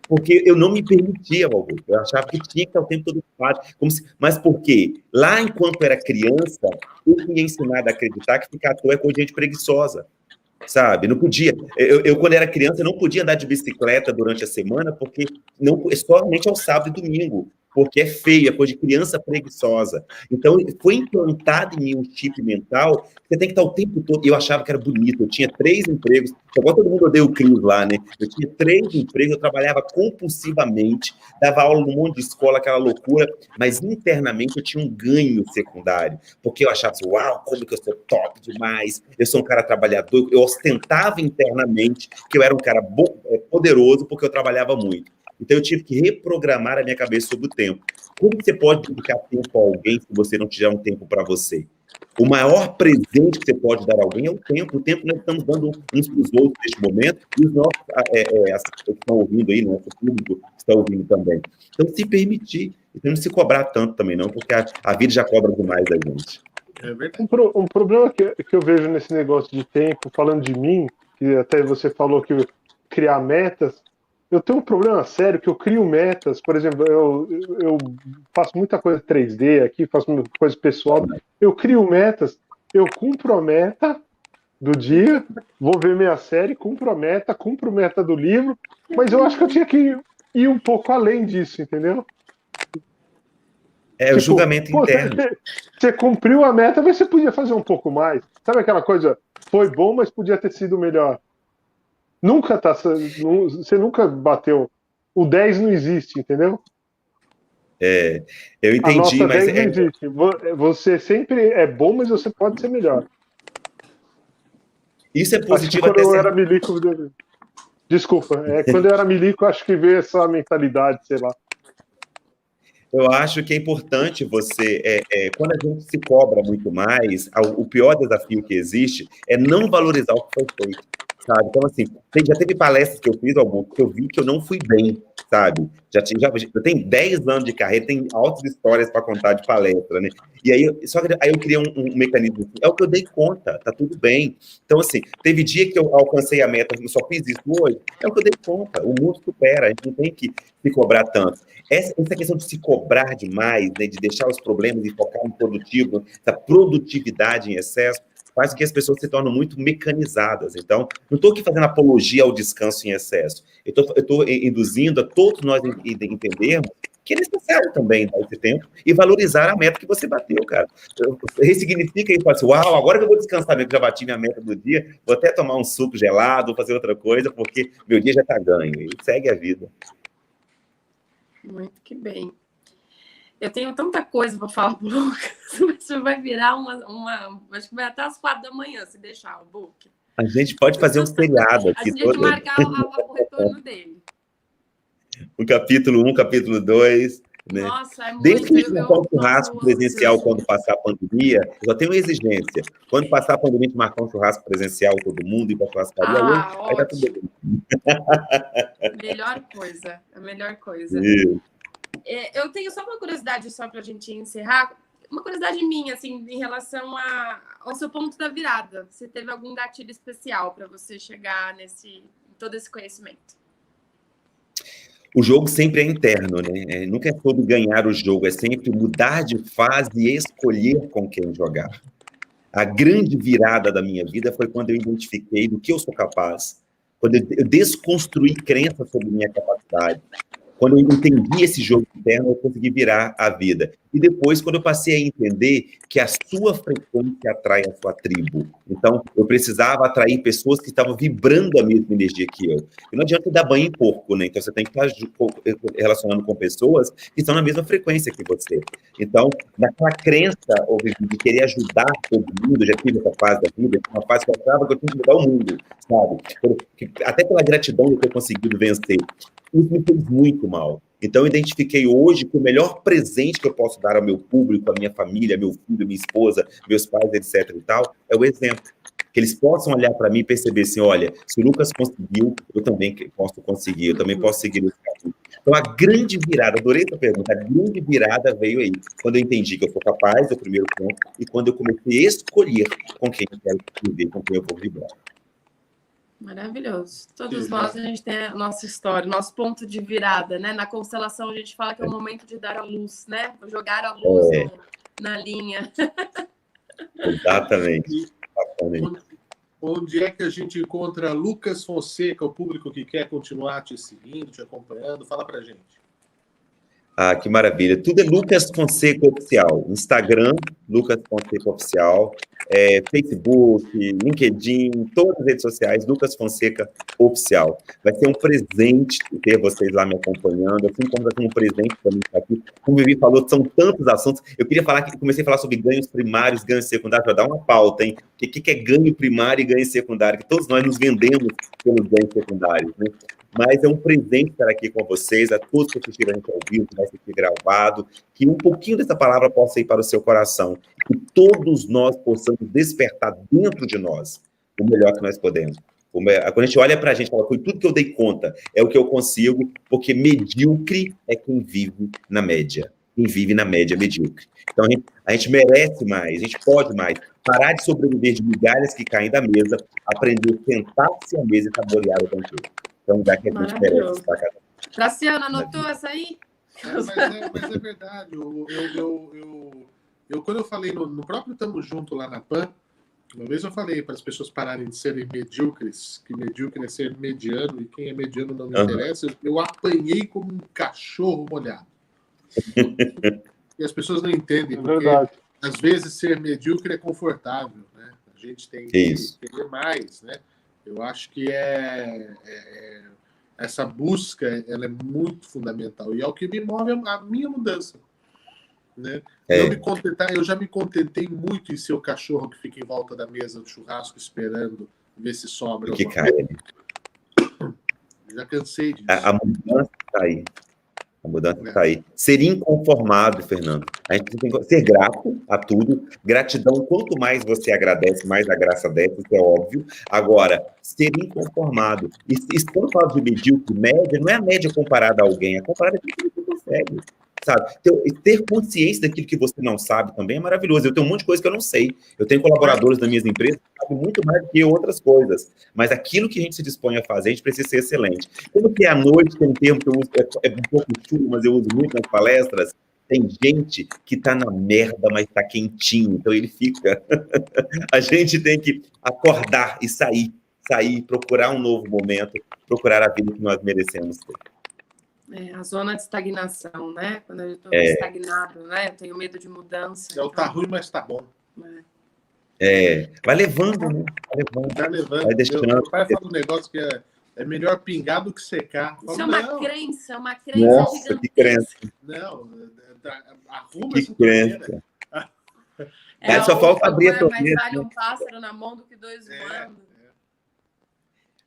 Porque eu não me permitia, Augusto. Eu achava que tinha que estar o tempo todo ocupado. Mas por quê? Lá, enquanto era criança, eu tinha ensinado a acreditar que ficar à toa é coisa de gente preguiçosa. Sabe? Não podia. Eu, quando era criança, não podia andar de bicicleta durante a semana, porque somente ao sábado e domingo. porque é feio, é coisa de criança preguiçosa. Então, foi implantado em mim um chip mental, você tem que estar o tempo todo, eu achava que era bonito, eu tinha 3 empregos, agora todo mundo odeia o Cris lá, né? Eu tinha 3 empregos, eu trabalhava compulsivamente, dava aula num monte de escola, aquela loucura, mas internamente eu tinha um ganho secundário, porque eu achava assim, uau, como que eu sou top demais, eu sou um cara trabalhador, eu ostentava internamente que eu era um cara poderoso porque eu trabalhava muito. Então, eu tive que reprogramar a minha cabeça sobre o tempo. Como você pode dedicar tempo a alguém se você não tiver um tempo para você? O maior presente que você pode dar a alguém é o tempo. O tempo que nós estamos dando uns para os outros neste momento, e os nossos que estão ouvindo aí, nosso público está ouvindo também. Então, se permitir, e não se cobrar tanto também não, porque a vida já cobra demais da gente. Um problema que eu vejo nesse negócio de tempo, falando de mim, que até você falou que criar metas, eu tenho um problema sério que eu crio metas, por exemplo, eu faço muita coisa 3D aqui, faço muita coisa pessoal, eu crio metas, eu cumpro a meta do dia, vou ver minha série, cumpro a meta do livro, mas eu acho que eu tinha que ir um pouco além disso, entendeu? É tipo, o julgamento interno. Você cumpriu a meta, mas você podia fazer um pouco mais. Sabe aquela coisa, foi bom, mas podia ter sido melhor. Você nunca bateu. O 10 não existe, entendeu? Eu entendi, a nota mas 10 não existe. Você sempre é bom, mas você pode ser melhor. Isso é positivo até quando eu era milico. Desculpa, quando eu era milico, acho que veio essa mentalidade, sei lá. Eu acho que é importante você, quando a gente se cobra muito mais, o pior desafio que existe é não valorizar o que foi feito, sabe? Então, assim, já teve palestras que eu fiz, Augusto, que eu vi que eu não fui bem, sabe? Eu tenho 10 anos de carreira, tenho altas histórias para contar de palestra, né? E aí, aí eu criei um mecanismo, assim, é o que eu dei conta, tá tudo bem. Então, assim, teve dia que eu alcancei a meta, eu só fiz isso hoje, é o que eu dei conta, o mundo supera, a gente não tem que se cobrar tanto. Essa questão de se cobrar demais, né, de deixar os problemas e focar no produtivo, essa produtividade em excesso, faz com que as pessoas se tornem muito mecanizadas. Então, não estou aqui fazendo apologia ao descanso em excesso. Eu estou induzindo a todos nós entendermos que é necessário também dar esse tempo e valorizar a meta que você bateu, cara. Ressignifica e fala assim, uau, agora que eu vou descansar mesmo, já bati minha meta do dia, vou até tomar um suco gelado, vou fazer outra coisa, porque meu dia já está ganho. E segue a vida. Muito que bem. Eu tenho tanta coisa para falar pro Lucas, mas vai virar uma. Acho que vai até às 4 da manhã, se deixar o book. A gente pode fazer um seriado aqui. A gente tem que marcar o retorno dele. O capítulo 1, capítulo 2. Né? Nossa, é muito... Desde que a gente marcar um churrasco presencial quando passar a pandemia, eu só tenho uma exigência. Quando passar a pandemia, a gente marcar um churrasco presencial, todo mundo, ir para a churrascaria, aí tá tudo bem. Melhor coisa, a melhor coisa. Eu tenho só uma curiosidade, só para a gente encerrar, uma curiosidade minha, assim, em relação ao seu ponto da virada. Você teve algum gatilho especial para você chegar todo esse conhecimento? O jogo sempre é interno, né? Nunca é sobre ganhar o jogo, é sempre mudar de fase e escolher com quem jogar. A grande virada da minha vida foi quando eu identifiquei do que eu sou capaz, quando eu desconstruí crenças sobre minha capacidade, quando eu entendi esse jogo interno, eu consegui virar a vida. E depois, quando eu passei a entender que a sua frequência atrai a sua tribo. Então, eu precisava atrair pessoas que estavam vibrando a mesma energia que eu. E não adianta dar banho em porco, né? Então, você tem que estar relacionando com pessoas que estão na mesma frequência que você. Então, naquela crença de querer ajudar todo mundo, eu já tive essa fase da vida, uma fase que eu achava que eu tinha que mudar o mundo, sabe? Até pela gratidão de ter conseguido vencer. Isso me fez muito mal. Então, eu identifiquei hoje que o melhor presente que eu posso dar ao meu público, à minha família, meu filho, minha esposa, meus pais, etc. e tal, é o exemplo. Que eles possam olhar para mim e perceber assim, olha, se o Lucas conseguiu, eu também posso conseguir, eu também posso seguir esse caminho. Então, a grande virada, adorei essa pergunta, a grande virada veio aí, quando eu entendi que eu sou capaz, é o primeiro ponto, e quando eu comecei a escolher com quem eu quero viver, com quem eu vou vibrar. Maravilhoso. Todos nós, a gente tem a nossa história, nosso ponto de virada, né? Na constelação, a gente fala que é o momento de dar a luz, né? Jogar a luz na linha. Exatamente. Onde é que a gente encontra Lucas Fonseca, o público que quer continuar te seguindo, te acompanhando? Fala pra gente. Ah, que maravilha. Tudo é Lucas Fonseca Oficial. Instagram, Lucas Fonseca Oficial. Facebook, LinkedIn, todas as redes sociais, Lucas Fonseca Oficial. Vai ser um presente ter vocês lá me acompanhando, assim como vai ser um presente para mim estar aqui. Como o Vivi falou, são tantos assuntos. Eu queria falar que comecei a falar sobre ganhos primários, ganhos secundários, para dar uma pauta, hein? O que é ganho primário e ganho secundário? Que todos nós nos vendemos pelos ganhos secundários, né? Mas é um presente estar aqui com vocês, a todos que assistiram a gente ao vivo, que vai ser aqui gravado, que um pouquinho dessa palavra possa ir para o seu coração, que todos nós possamos despertar dentro de nós o melhor que nós podemos. Quando a gente olha para a gente e fala, foi tudo que eu dei conta, é o que eu consigo, porque medíocre é quem vive na média. Quem vive na média é medíocre. Então, a gente merece mais, a gente pode mais. Parar de sobreviver de migalhas que caem da mesa, aprender a sentar-se à mesa e saborear o conteúdo. Então, já que a gente merece para cada um. Graciano, anotou essa aí? Mas é verdade. Quando eu falei no próprio Tamo Junto lá na PAN, uma vez eu falei para as pessoas pararem de serem medíocres, que medíocre é ser mediano, e quem é mediano não me interessa. Eu apanhei como um cachorro molhado. E as pessoas não entendem, porque às vezes ser medíocre é confortável, né? A gente tem que ter mais, né? Eu acho que essa busca ela é muito fundamental e é o que me move a minha mudança, né? Eu já me contentei muito em ser o cachorro que fica em volta da mesa do churrasco esperando ver se sobra. Que cai. Já cansei disso. A mudança está aí. A mudança está aí. Ser inconformado, Fernando. A gente tem que ser grato a tudo. Gratidão, quanto mais você agradece, mais a graça desce, isso é óbvio. Agora, ser inconformado. E quando eu falo de medíocre, média, não é a média comparada a alguém, é comparada com aquilo que você consegue. Sabe? Ter consciência daquilo que você não sabe também é maravilhoso. Eu tenho um monte de coisa que eu não sei. Eu tenho colaboradores das minhas empresas que sabem muito mais do que outras coisas. Mas aquilo que a gente se dispõe a fazer, a gente precisa ser excelente. Como que é à noite, tem um termo que eu uso, é um pouco chulo, mas eu uso muito nas palestras, tem gente que tá na merda, mas tá quentinho. Então ele fica... A gente tem que acordar e sair, procurar um novo momento, procurar a vida que nós merecemos ter. A zona de estagnação, né? Quando eu estou estagnado, né? Eu tenho medo de mudança. Tá ruim, mas tá bom. Vai levando, né? Vai levando. Vai deixando. Meu pai fala um negócio que é melhor pingar do que secar. Isso é uma crença, Nossa, gigantesca. Que crença. Não, arruma que essa crença. Só falta abrir a torneira. Mais vale um pássaro na mão do que dois voando.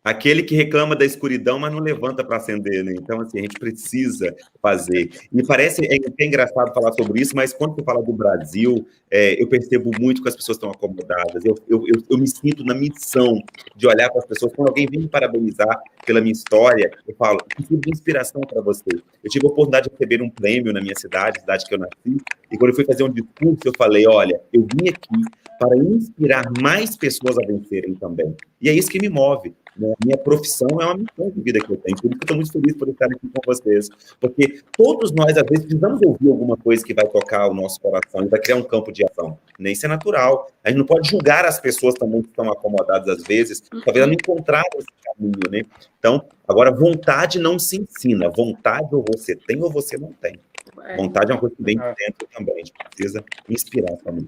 Aquele que reclama da escuridão, mas não levanta para acender, né? Então, assim, a gente precisa fazer. E parece engraçado falar sobre isso, mas quando você fala do Brasil, eu percebo muito que as pessoas estão acomodadas. Eu me sinto na missão de olhar para as pessoas. Quando alguém vem me parabenizar pela minha história, eu falo, que tipo de inspiração para você? Eu tive a oportunidade de receber um prêmio na minha cidade que eu nasci, e quando eu fui fazer um discurso, eu falei, olha, eu vim aqui para inspirar mais pessoas a vencerem também. E é isso que me move. Né? Minha profissão é uma missão de vida que eu tenho, por isso que eu estou muito feliz por estar aqui com vocês, porque todos nós, às vezes, precisamos ouvir alguma coisa que vai tocar o nosso coração e vai criar um campo de ação. Nem isso é natural. A gente não pode julgar as pessoas também que estão acomodadas, às vezes, talvez elas não encontraram esse caminho, né? Então, agora, vontade não se ensina. Vontade ou você tem ou você não tem. Vontade é uma coisa que vem de dentro também, a gente precisa inspirar também.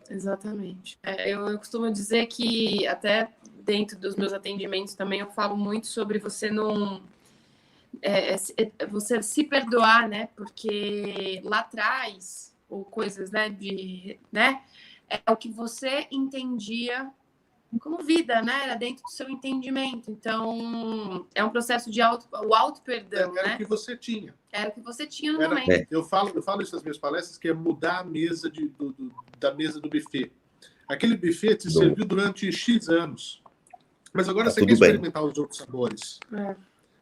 Exatamente. Eu costumo dizer que até dentro dos meus atendimentos também eu falo muito sobre você não você se perdoar, né? Porque lá atrás ou coisas, né, é o que você entendia como vida, né? Era dentro do seu entendimento. Então, é um processo de auto-perdão, Era né? o que você tinha. Era o que você tinha no momento. Eu falo isso nas minhas palestras, que é mudar a mesa da mesa do buffet. Aquele buffet te serviu durante X anos. Mas agora você quer experimentar os outros sabores.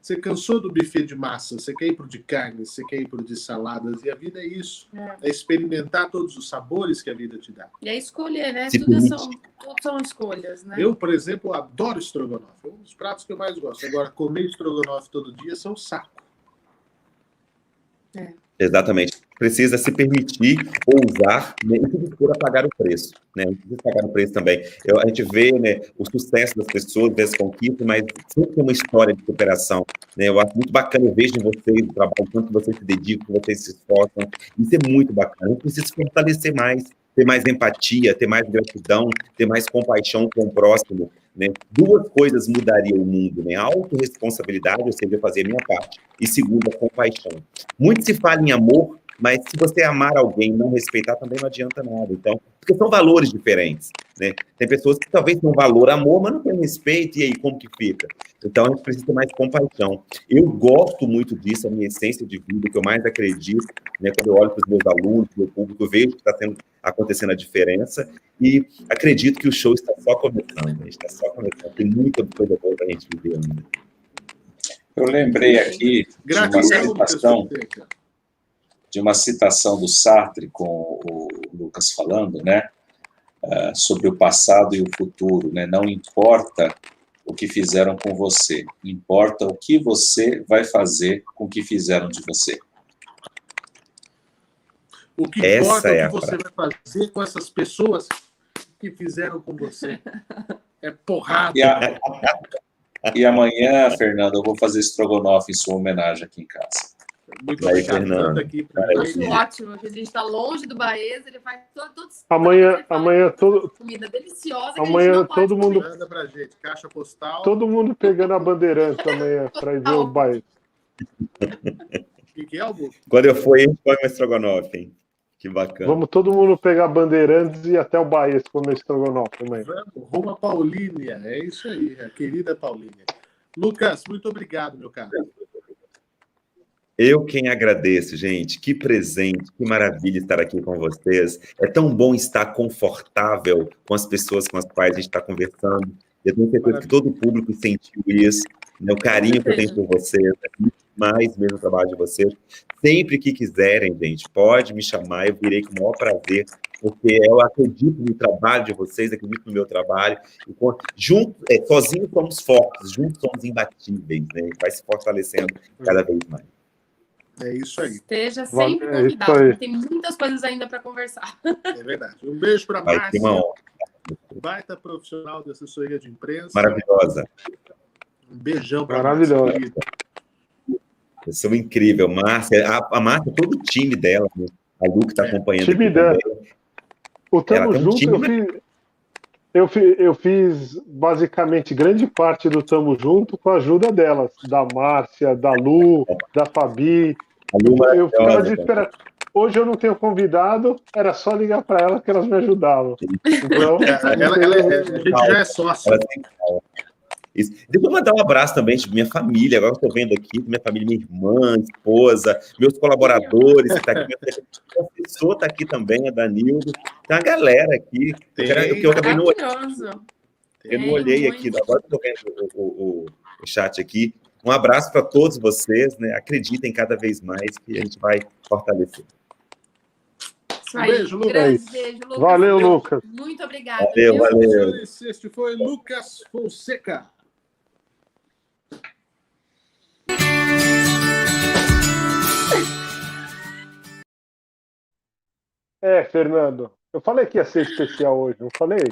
Você cansou do buffet de massa, você quer ir para o de carne, você quer ir para o de saladas, e a vida é isso. É experimentar todos os sabores que a vida te dá. E é escolher, né? Tudo são escolhas, né? Eu, por exemplo, adoro estrogonofe. É um dos pratos que eu mais gosto. Agora, comer estrogonofe todo dia é um saco. Exatamente. precisa se permitir ousar, né, e se dispor a pagar o preço, né? Precisa pagar o preço também. A gente vê, né, o sucesso das pessoas, das conquistas, mas sempre tem uma história de superação, né? Eu acho muito bacana, eu vejo em vocês o trabalho, quanto vocês se dedicam, vocês se esforçam. Isso é muito bacana. A gente precisa se fortalecer mais, ter mais empatia, ter mais gratidão, ter mais compaixão com o próximo, né? Duas coisas mudariam o mundo, né? A autorresponsabilidade, ou seja, eu fazer a minha parte, e segundo, a compaixão. Muito se fala em amor, mas se você amar alguém e não respeitar, também não adianta nada. Então, porque são valores diferentes, né? Tem pessoas que talvez tenham valor amor, mas não tem respeito, e aí como que fica? Então, a gente precisa ter mais compaixão. Eu gosto muito disso, a minha essência de vida, que eu mais acredito, né? Quando eu olho para os meus alunos, para o meu público, eu vejo que está acontecendo a diferença, e acredito que o show está só começando, né? Está só começando. Tem muita coisa boa para a gente viver ainda. Eu lembrei aqui de uma citação do Sartre, com o Lucas falando, né, sobre o passado e o futuro, né, não importa o que fizeram com você, importa o que você vai fazer com o que fizeram de você. O que importa é o que você vai fazer com essas pessoas que fizeram com você. É porrada. E amanhã, Fernando, eu vou fazer estrogonofe em sua homenagem aqui em casa. Muito obrigado, Fernando. Acho ótimo, que a gente está longe do Baez, ele faz todos. Amanhã comida deliciosa. Amanhã todo mundo. Manda pra gente, caixa postal. Todo mundo pegando a Bandeirantes amanhã para ir ver o Baez. O que é, Augusto? Quando eu for, a gente come estrogonofe, hein? Que bacana. Vamos todo mundo pegar Bandeirantes e ir até o Baez comer estrogonofe também. Vamos, Roma Paulínia, é isso aí, a querida Paulínia. Lucas, muito obrigado, meu caro. Eu quem agradeço, gente. Que presente, que maravilha estar aqui com vocês. É tão bom estar confortável com as pessoas com as quais a gente está conversando. Eu tenho certeza que todo o público sentiu isso, né? O carinho que eu tenho por vocês, mais mesmo o trabalho de vocês. Sempre que quiserem, gente, pode me chamar, eu virei com o maior prazer, porque eu acredito no trabalho de vocês, acredito no meu trabalho. Sozinhos somos fortes, juntos somos imbatíveis, né? Vai se fortalecendo cada vez mais. É isso aí. Esteja sempre convidado. Tem muitas coisas ainda para conversar. É verdade. Um beijo para a Márcia. Baita profissional da assessoria de imprensa. Maravilhosa. Um beijão para a Márcia. Pessoa incrível. Márcia, a Márcia, todo o time dela, né? A Lu que está acompanhando. Time dela. O Tamo Junto, eu fiz basicamente grande parte do Tamo Junto com a ajuda delas, da Márcia, da Lu, da Fabi. Eu ficava desesperado. Hoje eu não tenho convidado, era só ligar para ela que elas me ajudavam. Então, a gente já é sócio. Isso. Depois mandar um abraço também de minha família, agora que eu estou vendo aqui, minha família, minha irmã, esposa, meus colaboradores, que tá aqui, o professor está aqui também, a Danildo, tem uma galera aqui, que eu acabei não olhando. Eu não olhei aqui, agora que eu estou vendo o chat aqui. Um abraço para todos vocês, né? Acreditem cada vez mais que a gente vai fortalecer. Isso aí. Beijo, Lucas. Grande beijo, Lucas. Valeu, Lucas. Muito obrigada. Valeu. Este foi Lucas Fonseca. Fernando, eu falei que ia ser especial hoje, não falei?